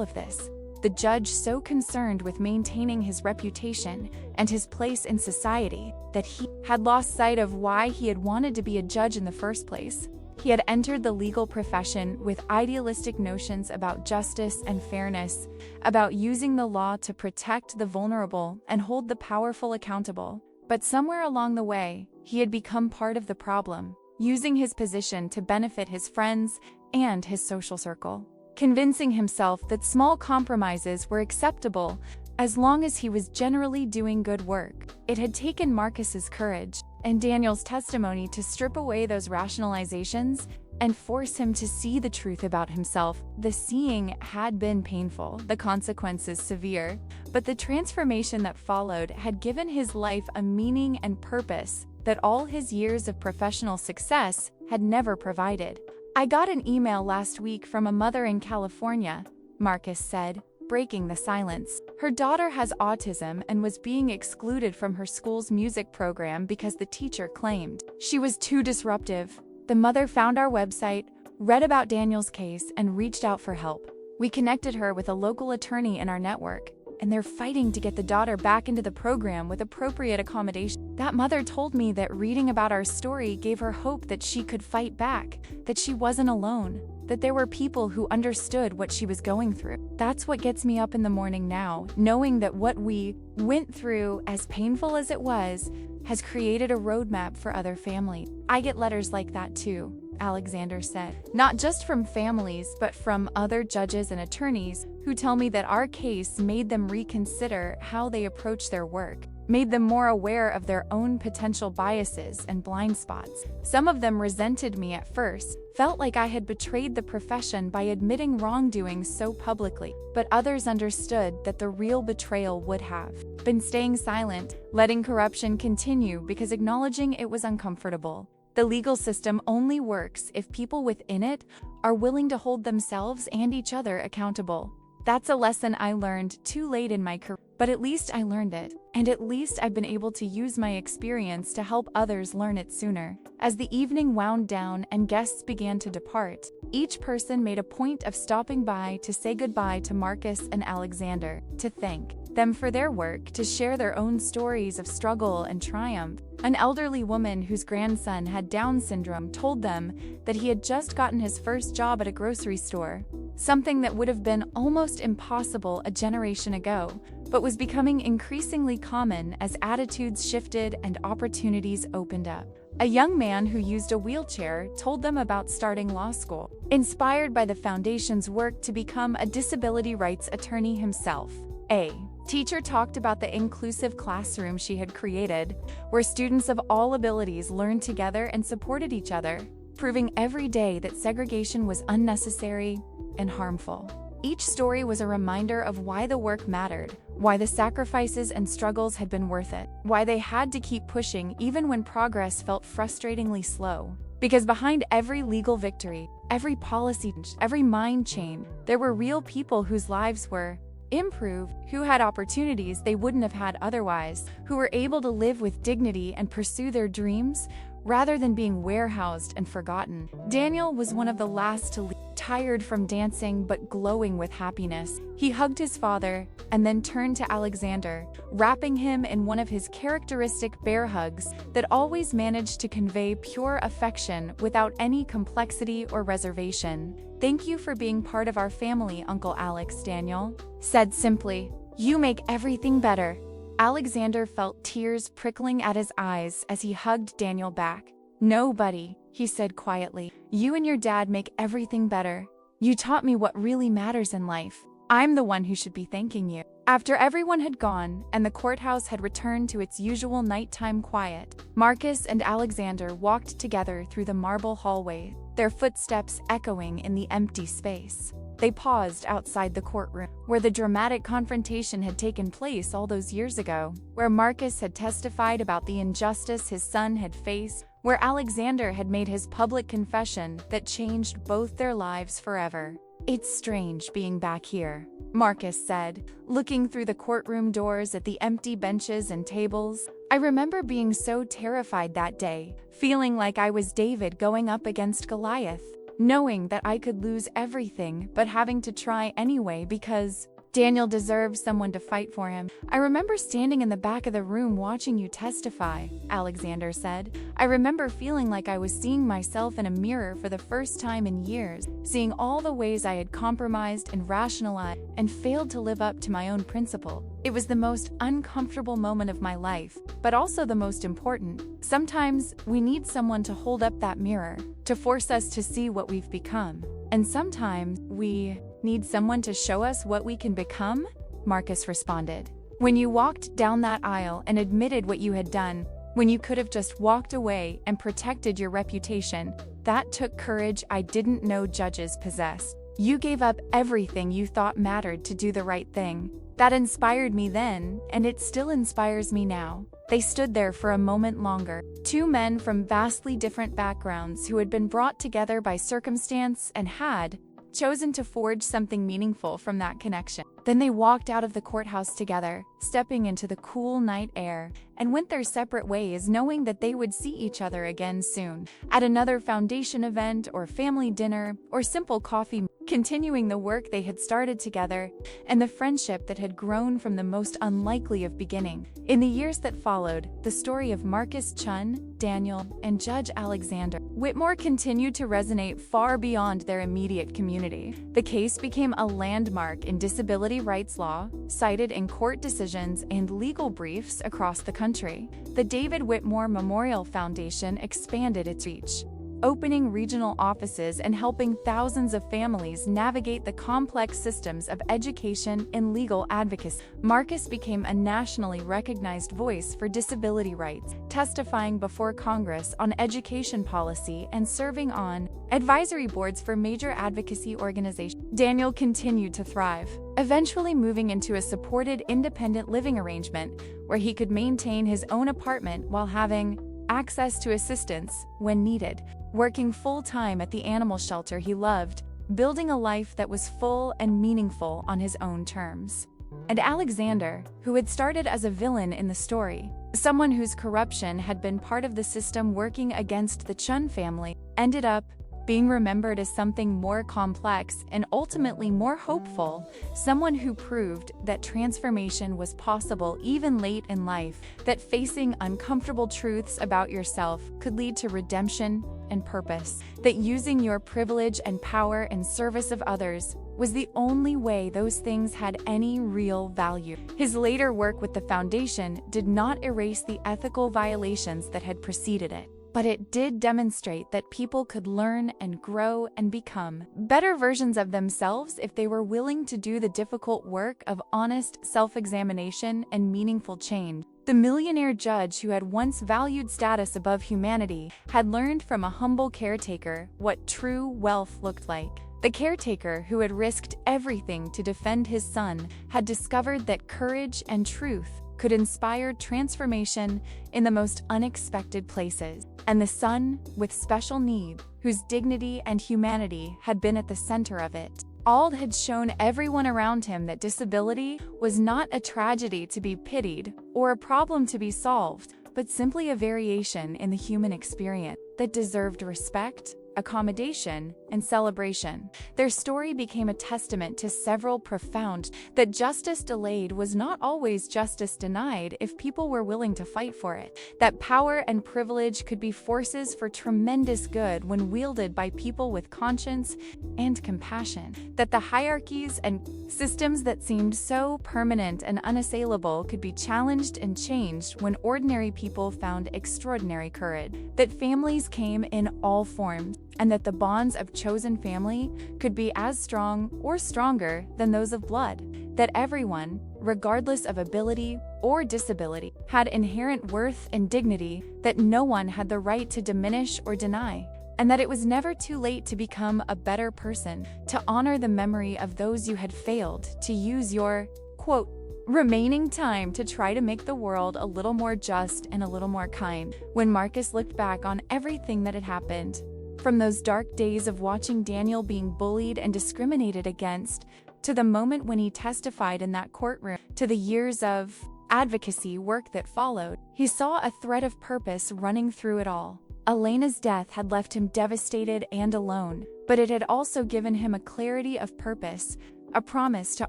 of this, the judge so concerned with maintaining his reputation and his place in society that he had lost sight of why he had wanted to be a judge in the first place. He had entered the legal profession with idealistic notions about justice and fairness, about using the law to protect the vulnerable and hold the powerful accountable. But somewhere along the way, he had become part of the problem, using his position to benefit his friends and his social circle, convincing himself that small compromises were acceptable as long as he was generally doing good work. It had taken Marcus's courage and Daniel's testimony to strip away those rationalizations and force him to see the truth about himself. The seeing had been painful, the consequences severe, but the transformation that followed had given his life a meaning and purpose that all his years of professional success had never provided. "I got an email last week from a mother in California," Marcus said, breaking the silence. Her daughter has autism and was being excluded from her school's music program because the teacher claimed she was too disruptive. The mother found our website, read about Daniel's case, and reached out for help. We connected her with a local attorney in our network, and they're fighting to get the daughter back into the program with appropriate accommodation. That mother told me that reading about our story gave her hope that she could fight back, that she wasn't alone, that there were people who understood what she was going through. That's what gets me up in the morning now, knowing that what we went through, as painful as it was, has created a roadmap for other families. I get letters like that too," Alexander said. "Not just from families, but from other judges and attorneys who tell me that our case made them reconsider how they approach their work, made them more aware of their own potential biases and blind spots. Some of them resented me at first, felt like I had betrayed the profession by admitting wrongdoing so publicly, but others understood that the real betrayal would have been staying silent, letting corruption continue because acknowledging it was uncomfortable. The legal system only works if people within it are willing to hold themselves and each other accountable. That's a lesson I learned too late in my career, but at least I learned it, and at least I've been able to use my experience to help others learn it sooner." As the evening wound down and guests began to depart, each person made a point of stopping by to say goodbye to Marcus and Alexander, to thank them for their work, to share their own stories of struggle and triumph. An elderly woman whose grandson had Down syndrome told them that he had just gotten his first job at a grocery store, something that would have been almost impossible a generation ago, but was becoming increasingly common as attitudes shifted and opportunities opened up. A young man who used a wheelchair told them about starting law school, inspired by the foundation's work to become a disability rights attorney himself. A teacher talked about the inclusive classroom she had created, where students of all abilities learned together and supported each other, proving every day that segregation was unnecessary and harmful. Each story was a reminder of why the work mattered, why the sacrifices and struggles had been worth it, why they had to keep pushing even when progress felt frustratingly slow. Because behind every legal victory, every policy change, every mind change, there were real people whose lives were improved, who had opportunities they wouldn't have had otherwise, who were able to live with dignity and pursue their dreams rather than being warehoused and forgotten. Daniel was one of the last to leave, tired from dancing but glowing with happiness. He hugged his father and then turned to Alexander, wrapping him in one of his characteristic bear hugs that always managed to convey pure affection without any complexity or reservation. "Thank you for being part of our family, Uncle Alex," Daniel said simply. "You make everything better." Alexander felt tears prickling at his eyes as he hugged Daniel back. "No, buddy," he said quietly. "You and your dad make everything better. You taught me what really matters in life. I'm the one who should be thanking you." After everyone had gone and the courthouse had returned to its usual nighttime quiet, Marcus and Alexander walked together through the marble hallway, their footsteps echoing in the empty space. They paused outside the courtroom, where the dramatic confrontation had taken place all those years ago, where Marcus had testified about the injustice his son had faced, where Alexander had made his public confession that changed both their lives forever. "It's strange being back here," Marcus said, looking through the courtroom doors at the empty benches and tables. "I remember being so terrified that day, feeling like I was David going up against Goliath, knowing that I could lose everything but having to try anyway because Daniel deserves someone to fight for him. I remember standing in the back of the room watching you testify, Alexander said. I remember feeling like I was seeing myself in a mirror for the first time in years, seeing all the ways I had compromised and rationalized and failed to live up to my own principle. It was the most uncomfortable moment of my life, but also the most important. Sometimes we need someone to hold up that mirror, to force us to see what we've become. And sometimes we need someone to show us what we can become? Marcus responded. When you walked down that aisle and admitted what you had done, when you could have just walked away and protected your reputation, that took courage I didn't know judges possess. You gave up everything you thought mattered to do the right thing. That inspired me then, and it still inspires me now. They stood there for a moment longer. Two men from vastly different backgrounds who had been brought together by circumstance and had chosen to forge something meaningful from that connection. Then they walked out of the courthouse together, stepping into the cool night air, and went their separate ways, knowing that they would see each other again soon, at another foundation event or family dinner or simple coffee, continuing the work they had started together and the friendship that had grown from the most unlikely of beginning. In the years that followed, the story of Marcus Chen, Daniel, and Judge Alexander Whitmore continued to resonate far beyond their immediate community. The case became a landmark in disability rights law, cited in court decisions and legal briefs across the country. The David Whitmore Memorial Foundation expanded its reach, opening regional offices and helping thousands of families navigate the complex systems of education and legal advocacy. Marcus became a nationally recognized voice for disability rights, testifying before Congress on education policy and serving on advisory boards for major advocacy organizations. Daniel continued to thrive, eventually moving into a supported independent living arrangement where he could maintain his own apartment while having access to assistance when needed, working full-time at the animal shelter he loved, building a life that was full and meaningful on his own terms. And Alexander, who had started as a villain in the story, someone whose corruption had been part of the system working against the Chen family, ended up being remembered as something more complex and ultimately more hopeful, someone who proved that transformation was possible even late in life, that facing uncomfortable truths about yourself could lead to redemption and purpose, that using your privilege and power in service of others was the only way those things had any real value. His later work with the foundation did not erase the ethical violations that had preceded it, but it did demonstrate that people could learn and grow and become better versions of themselves if they were willing to do the difficult work of honest self-examination and meaningful change. The millionaire judge who had once valued status above humanity had learned from a humble caretaker what true wealth looked like. The caretaker, who had risked everything to defend his son, had discovered that courage and truth could inspire transformation in the most unexpected places. And the son, with special need, whose dignity and humanity had been at the center of it, all had shown everyone around him that disability was not a tragedy to be pitied or a problem to be solved, but simply a variation in the human experience that deserved respect, accommodation, and celebration. Their story became a testament to several profound that justice delayed was not always justice denied if people were willing to fight for it, that power and privilege could be forces for tremendous good when wielded by people with conscience and compassion, that the hierarchies and systems that seemed so permanent and unassailable could be challenged and changed when ordinary people found extraordinary courage, that families came in all forms, and that the bonds of chosen family could be as strong or stronger than those of blood, that everyone, regardless of ability or disability, had inherent worth and dignity that no one had the right to diminish or deny, and that it was never too late to become a better person, to honor the memory of those you had failed, to use your, quote, remaining time to try to make the world a little more just and a little more kind. When Marcus looked back on everything that had happened, from those dark days of watching Daniel being bullied and discriminated against, to the moment when he testified in that courtroom, to the years of advocacy work that followed, he saw a thread of purpose running through it all. Elena's death had left him devastated and alone, but it had also given him a clarity of purpose, a promise to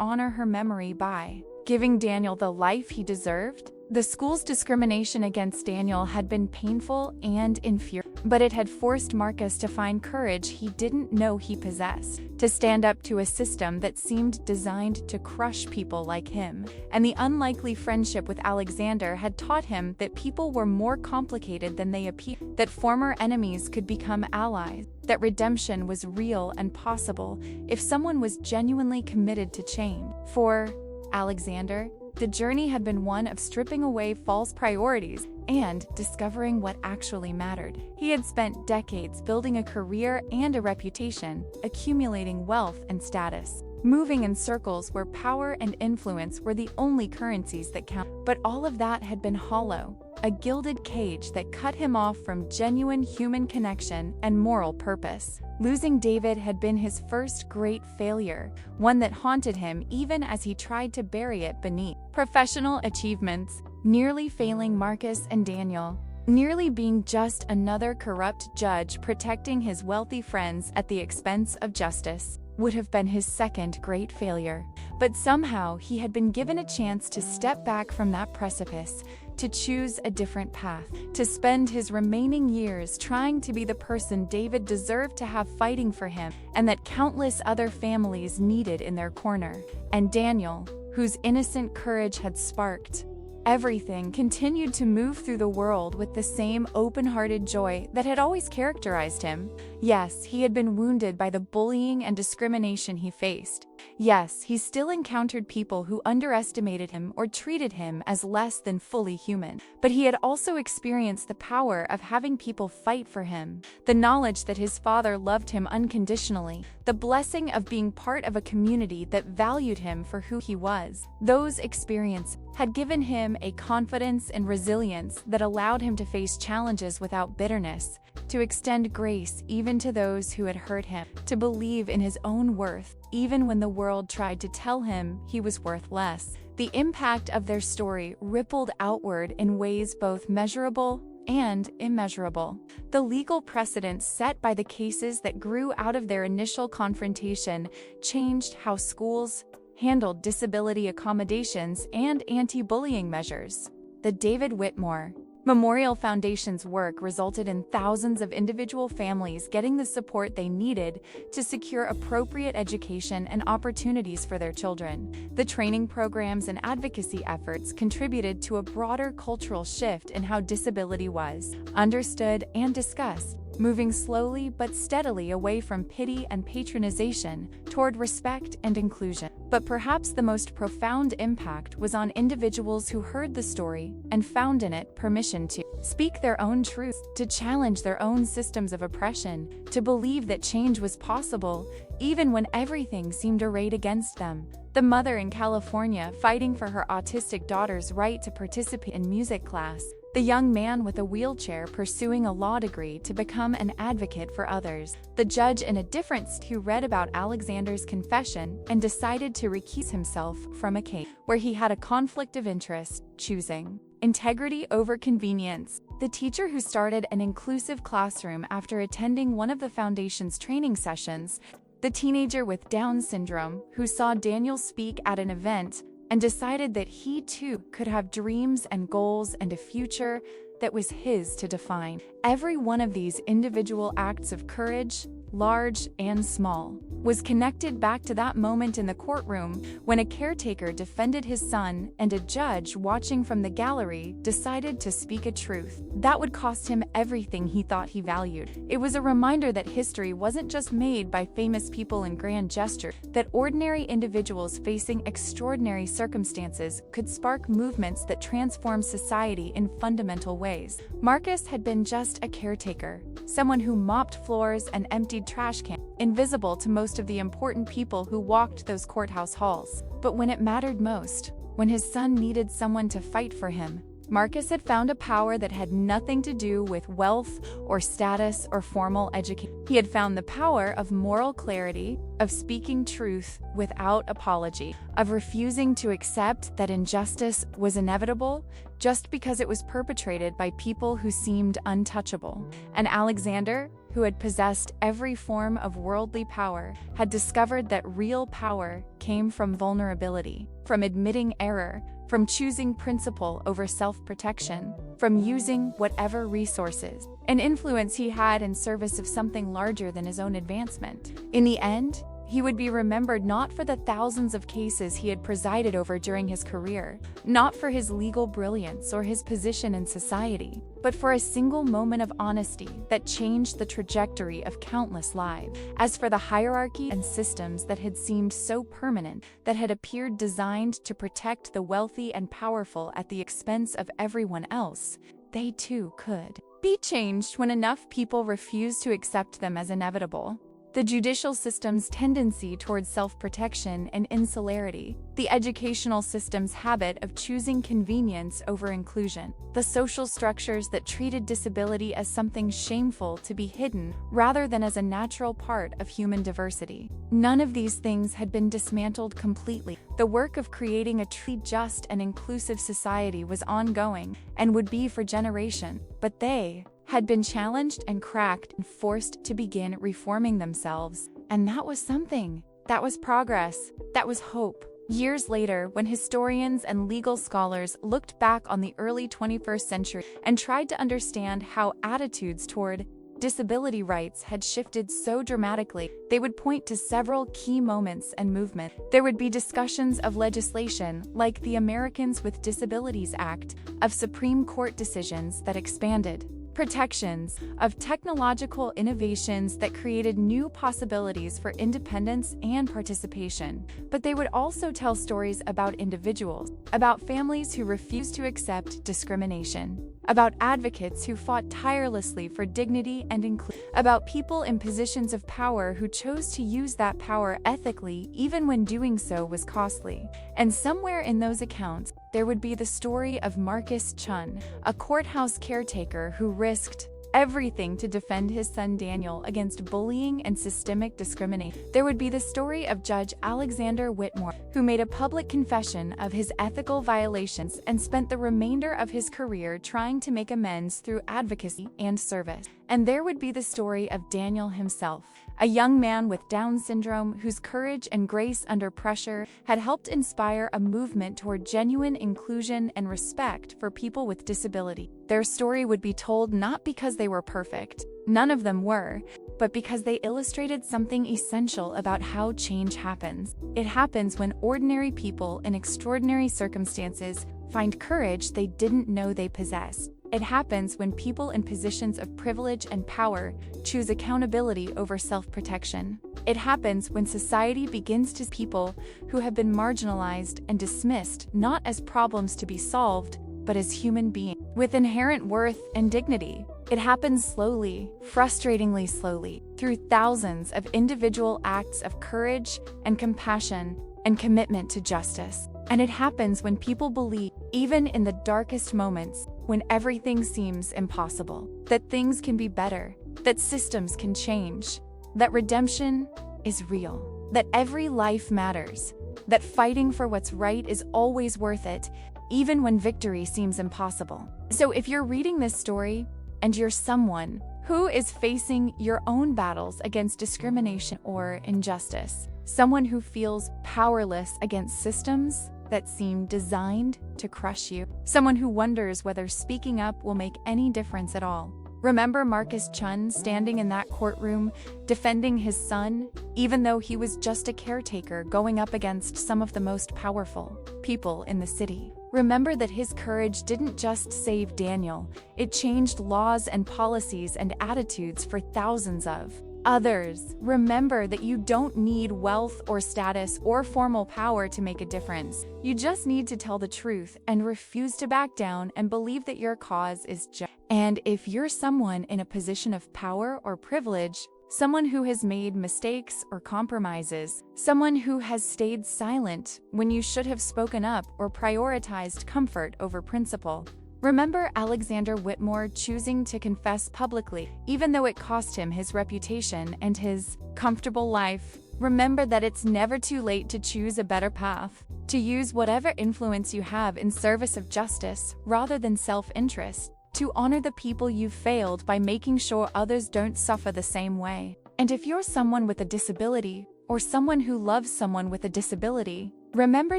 honor her memory by giving Daniel the life he deserved. The school's discrimination against Daniel had been painful and infuriating, but it had forced Marcus to find courage he didn't know he possessed, to stand up to a system that seemed designed to crush people like him. And the unlikely friendship with Alexander had taught him that people were more complicated than they appeared, that former enemies could become allies, that redemption was real and possible if someone was genuinely committed to change. For Alexander, the journey had been one of stripping away false priorities and discovering what actually mattered. He had spent decades building a career and a reputation, accumulating wealth and status, moving in circles where power and influence were the only currencies that count. But all of that had been hollow, a gilded cage that cut him off from genuine human connection and moral purpose. Losing David had been his first great failure, one that haunted him even as he tried to bury it beneath professional achievements, nearly failing Marcus and Daniel, nearly being just another corrupt judge protecting his wealthy friends at the expense of justice, would have been his second great failure. But somehow he had been given a chance to step back from that precipice, to choose a different path, to spend his remaining years trying to be the person David deserved to have fighting for him, and that countless other families needed in their corner. And Daniel, whose innocent courage had sparked everything, continued to move through the world with the same open-hearted joy that had always characterized him. Yes, he had been wounded by the bullying and discrimination he faced. Yes, he still encountered people who underestimated him or treated him as less than fully human. But he had also experienced the power of having people fight for him, the knowledge that his father loved him unconditionally, the blessing of being part of a community that valued him for who he was. Those experiences had given him a confidence and resilience that allowed him to face challenges without bitterness, to extend grace even to those who had hurt him, to believe in his own worth even when the world tried to tell him he was worth less. The impact of their story rippled outward in ways both measurable and immeasurable. The legal precedents set by the cases that grew out of their initial confrontation changed how schools handled disability accommodations and anti-bullying measures. The David Whitmore Memorial Foundation's work resulted in thousands of individual families getting the support they needed to secure appropriate education and opportunities for their children. The training programs and advocacy efforts contributed to a broader cultural shift in how disability was understood and discussed, moving slowly but steadily away from pity and patronization toward respect and inclusion. But perhaps the most profound impact was on individuals who heard the story and found in it permission to speak their own truth, to challenge their own systems of oppression, to believe that change was possible, even when everything seemed arrayed against them. The mother in California fighting for her autistic daughter's right to participate in music class, the young man with a wheelchair pursuing a law degree to become an advocate for others, the judge in a different state who read about Alexander's confession and decided to recuse himself from a case where he had a conflict of interest, choosing integrity over convenience, the teacher who started an inclusive classroom after attending one of the foundation's training sessions, the teenager with Down syndrome who saw Daniel speak at an event and decided that he too could have dreams and goals and a future that was his to define. Every one of these individual acts of courage, large and small, was connected back to that moment in the courtroom when a caretaker defended his son and a judge watching from the gallery decided to speak a truth that would cost him everything he thought he valued. It was a reminder that history wasn't just made by famous people and grand gestures, that ordinary individuals facing extraordinary circumstances could spark movements that transform society in fundamental ways. Marcus had been just a caretaker, someone who mopped floors and emptied trash cans, invisible to most of the important people who walked those courthouse halls. But when it mattered most, when his son needed someone to fight for him, Marcus had found a power that had nothing to do with wealth or status or formal education. He had found the power of moral clarity, of speaking truth without apology, of refusing to accept that injustice was inevitable just because it was perpetrated by people who seemed untouchable. And Alexander, who had possessed every form of worldly power, had discovered that real power came from vulnerability, from admitting error, from choosing principle over self-protection, from using whatever resources and influence he had in service of something larger than his own advancement. In the end, he would be remembered not for the thousands of cases he had presided over during his career, not for his legal brilliance or his position in society, but for a single moment of honesty that changed the trajectory of countless lives. As for the hierarchy and systems that had seemed so permanent, that had appeared designed to protect the wealthy and powerful at the expense of everyone else, they too could be changed when enough people refused to accept them as inevitable. The judicial system's tendency towards self-protection and insularity, the educational system's habit of choosing convenience over inclusion, the social structures that treated disability as something shameful to be hidden rather than as a natural part of human diversity. None of these things had been dismantled completely. The work of creating a truly just and inclusive society was ongoing and would be for generations, but they had been challenged and cracked and forced to begin reforming themselves. And that was something. That was progress. That was hope. Years later, when historians and legal scholars looked back on the early 21st century and tried to understand how attitudes toward disability rights had shifted so dramatically, they would point to several key moments and movements. There would be discussions of legislation like the Americans with Disabilities Act, of Supreme Court decisions that expanded protections, of technological innovations that created new possibilities for independence and participation. But they would also tell stories about individuals, about families who refused to accept discrimination, about advocates who fought tirelessly for dignity and inclusion, about people in positions of power who chose to use that power ethically even when doing so was costly. And somewhere in those accounts, there would be the story of Marcus Chen, a courthouse caretaker who risked everything to defend his son Daniel against bullying and systemic discrimination. There would be the story of Judge Alexander Whitmore, who made a public confession of his ethical violations and spent the remainder of his career trying to make amends through advocacy and service. And there would be the story of Daniel himself, a young man with Down syndrome whose courage and grace under pressure had helped inspire a movement toward genuine inclusion and respect for people with disability. Their story would be told not because they were perfect, none of them were, but because they illustrated something essential about how change happens. It happens when ordinary people in extraordinary circumstances find courage they didn't know they possessed. It happens when people in positions of privilege and power choose accountability over self-protection. It happens when society begins to see people who have been marginalized and dismissed not as problems to be solved, but as human beings with inherent worth and dignity. It happens slowly, frustratingly slowly, through thousands of individual acts of courage and compassion and commitment to justice. And it happens when people believe, even in the darkest moments, when everything seems impossible, that things can be better, that systems can change, that redemption is real, that every life matters, that fighting for what's right is always worth it, even when victory seems impossible. So if you're reading this story and you're someone who is facing your own battles against discrimination or injustice, someone who feels powerless against systems that seem designed to crush you, someone who wonders whether speaking up will make any difference at all. Remember Marcus Chen standing in that courtroom, defending his son, even though he was just a caretaker going up against some of the most powerful people in the city. Remember that his courage didn't just save Daniel, it changed laws and policies and attitudes for thousands of others. Remember that you don't need wealth or status or formal power to make a difference. You just need to tell the truth and refuse to back down and believe that your cause is just. And if you're someone in a position of power or privilege, someone who has made mistakes or compromises, someone who has stayed silent when you should have spoken up or prioritized comfort over principle, remember Alexander Whitmore choosing to confess publicly, even though it cost him his reputation and his comfortable life. Remember that it's never too late to choose a better path, to use whatever influence you have in service of justice rather than self-interest, to to honor the people you've failed by making sure others don't suffer the same way. And if you're someone with a disability, or someone who loves someone with a disability, remember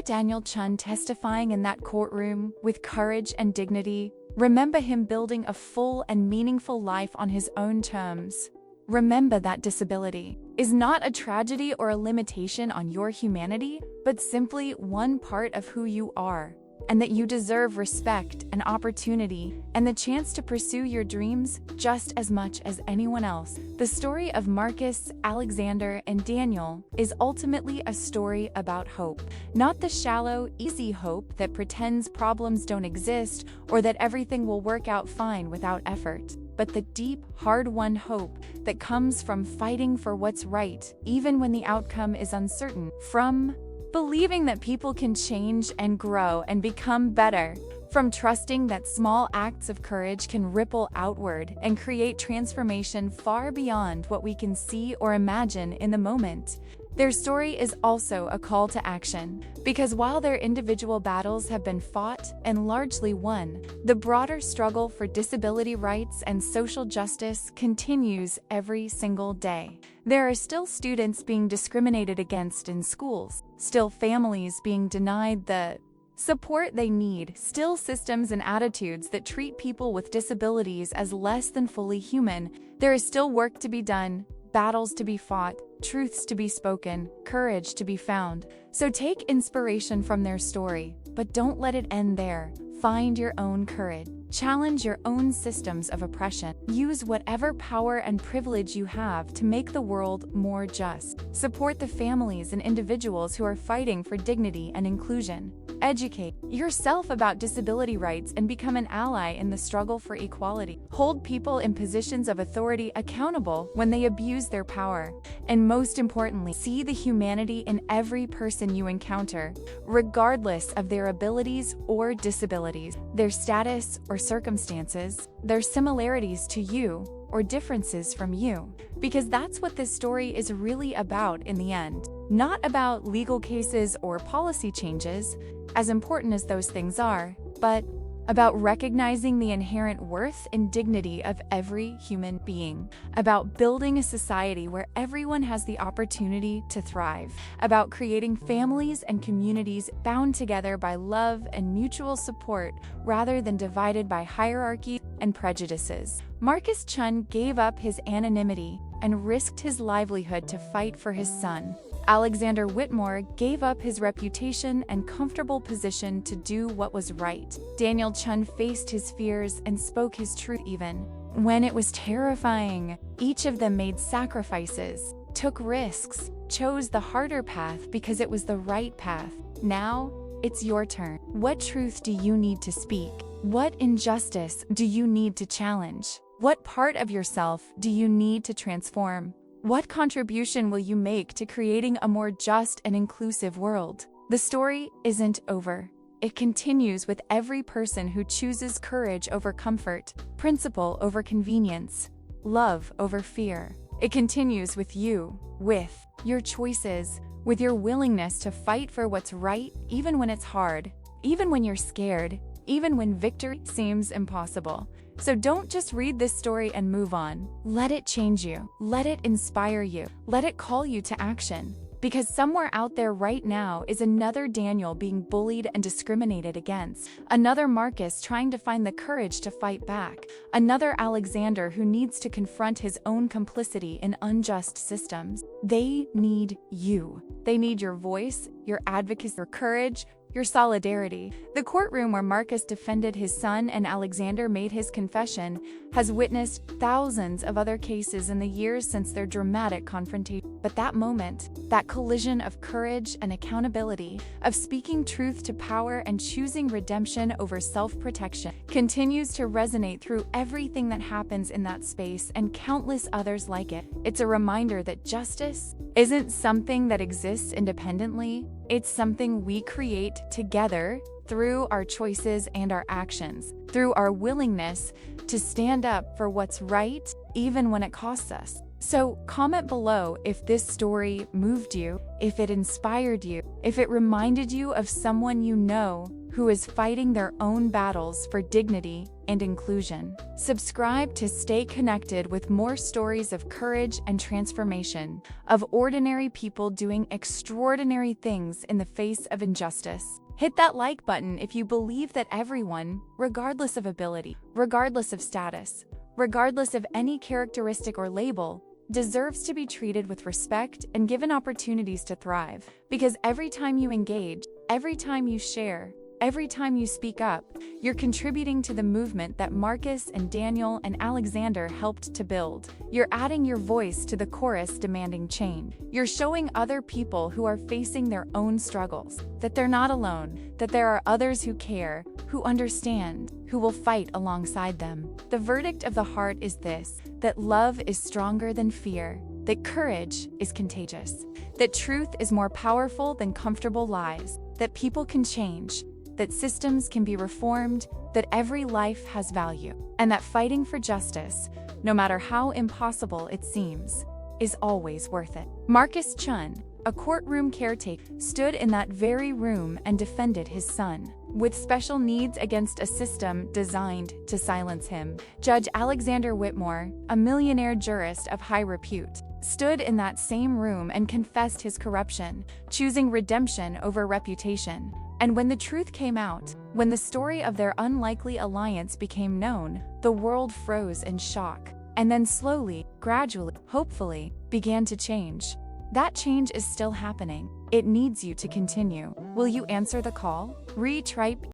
Daniel Chen testifying in that courtroom with courage and dignity. Remember him building a full and meaningful life on his own terms. Remember that disability is not a tragedy or a limitation on your humanity, but simply one part of who you are, and that you deserve respect and opportunity and the chance to pursue your dreams just as much as anyone else. The story of Marcus, Alexander, and Daniel is ultimately a story about hope. Not the shallow, easy hope that pretends problems don't exist or that everything will work out fine without effort, but the deep, hard-won hope that comes from fighting for what's right, even when the outcome is uncertain. From believing that people can change and grow and become better. From trusting that small acts of courage can ripple outward and create transformation far beyond what we can see or imagine in the moment. Their story is also a call to action, because while their individual battles have been fought and largely won, the broader struggle for disability rights and social justice continues every single day. There are still students being discriminated against in schools, still families being denied the support they need, still systems and attitudes that treat people with disabilities as less than fully human. There is still work to be done, battles to be fought, truths to be spoken, courage to be found. So take inspiration from their story, but don't let it end there. Find your own courage. Challenge your own systems of oppression. Use whatever power and privilege you have to make the world more just. Support the families and individuals who are fighting for dignity and inclusion. Educate yourself about disability rights and become an ally in the struggle for equality. Hold people in positions of authority accountable when they abuse their power. And most importantly, see the humanity in every person you encounter, regardless of their abilities or disabilities, their status or circumstances, their similarities to you or differences from you. Because that's what this story is really about in the end. Not about legal cases or policy changes, as important as those things are, but about recognizing the inherent worth and dignity of every human being, about building a society where everyone has the opportunity to thrive, about creating families and communities bound together by love and mutual support rather than divided by hierarchy and prejudices. Marcus Chen gave up his anonymity and risked his livelihood to fight for his son. Alexander Whitmore gave up his reputation and comfortable position to do what was right. Daniel Chen faced his fears and spoke his truth even when it was terrifying. Each of them made sacrifices, took risks, chose the harder path because it was the right path. Now, it's your turn. What truth do you need to speak? What injustice do you need to challenge? What part of yourself do you need to transform? What contribution will you make to creating a more just and inclusive world? The story isn't over. It continues with every person who chooses courage over comfort, principle over convenience, love over fear. It continues with you, with your choices, with your willingness to fight for what's right, even when it's hard, even when you're scared, even when victory seems impossible. So don't just read this story and move on. Let it change you. Let it inspire you. Let it call you to action. Because somewhere out there right now is another Daniel being bullied and discriminated against. Another Marcus trying to find the courage to fight back. Another Alexander who needs to confront his own complicity in unjust systems. They need you. They need your voice, your advocacy, your courage, your solidarity. The courtroom where Marcus defended his son and Alexander made his confession has witnessed thousands of other cases in the years since their dramatic confrontation. But that moment, that collision of courage and accountability, of speaking truth to power and choosing redemption over self-protection, continues to resonate through everything that happens in that space and countless others like it. It's a reminder that justice isn't something that exists independently. It's something we create together through our choices and our actions, through our willingness to stand up for what's right, even when it costs us. So comment below if this story moved you, if it inspired you, if it reminded you of someone you know who is fighting their own battles for dignity and inclusion. Subscribe to stay connected with more stories of courage and transformation, of ordinary people doing extraordinary things in the face of injustice. Hit that like button if you believe that everyone, regardless of ability, regardless of status, regardless of any characteristic or label, deserves to be treated with respect and given opportunities to thrive. Because every time you engage, every time you share, every time you speak up, you're contributing to the movement that Marcus and Daniel and Alexander helped to build. You're adding your voice to the chorus demanding change. You're showing other people who are facing their own struggles that they're not alone, that there are others who care, who understand, who will fight alongside them. The verdict of the heart is this: that love is stronger than fear, that courage is contagious, that truth is more powerful than comfortable lies, that people can change, that systems can be reformed, that every life has value, and that fighting for justice, no matter how impossible it seems, is always worth it. Marcus Chen, a courtroom caretaker, stood in that very room and defended his son, with special needs against a system designed to silence him. Judge Alexander Whitmore, a millionaire jurist of high repute, stood in that same room and confessed his corruption, choosing redemption over reputation. And when the truth came out, when the story of their unlikely alliance became known, the world froze in shock, and then slowly, gradually, hopefully, began to change. That change is still happening. It needs you to continue. Will you answer the call? Retripe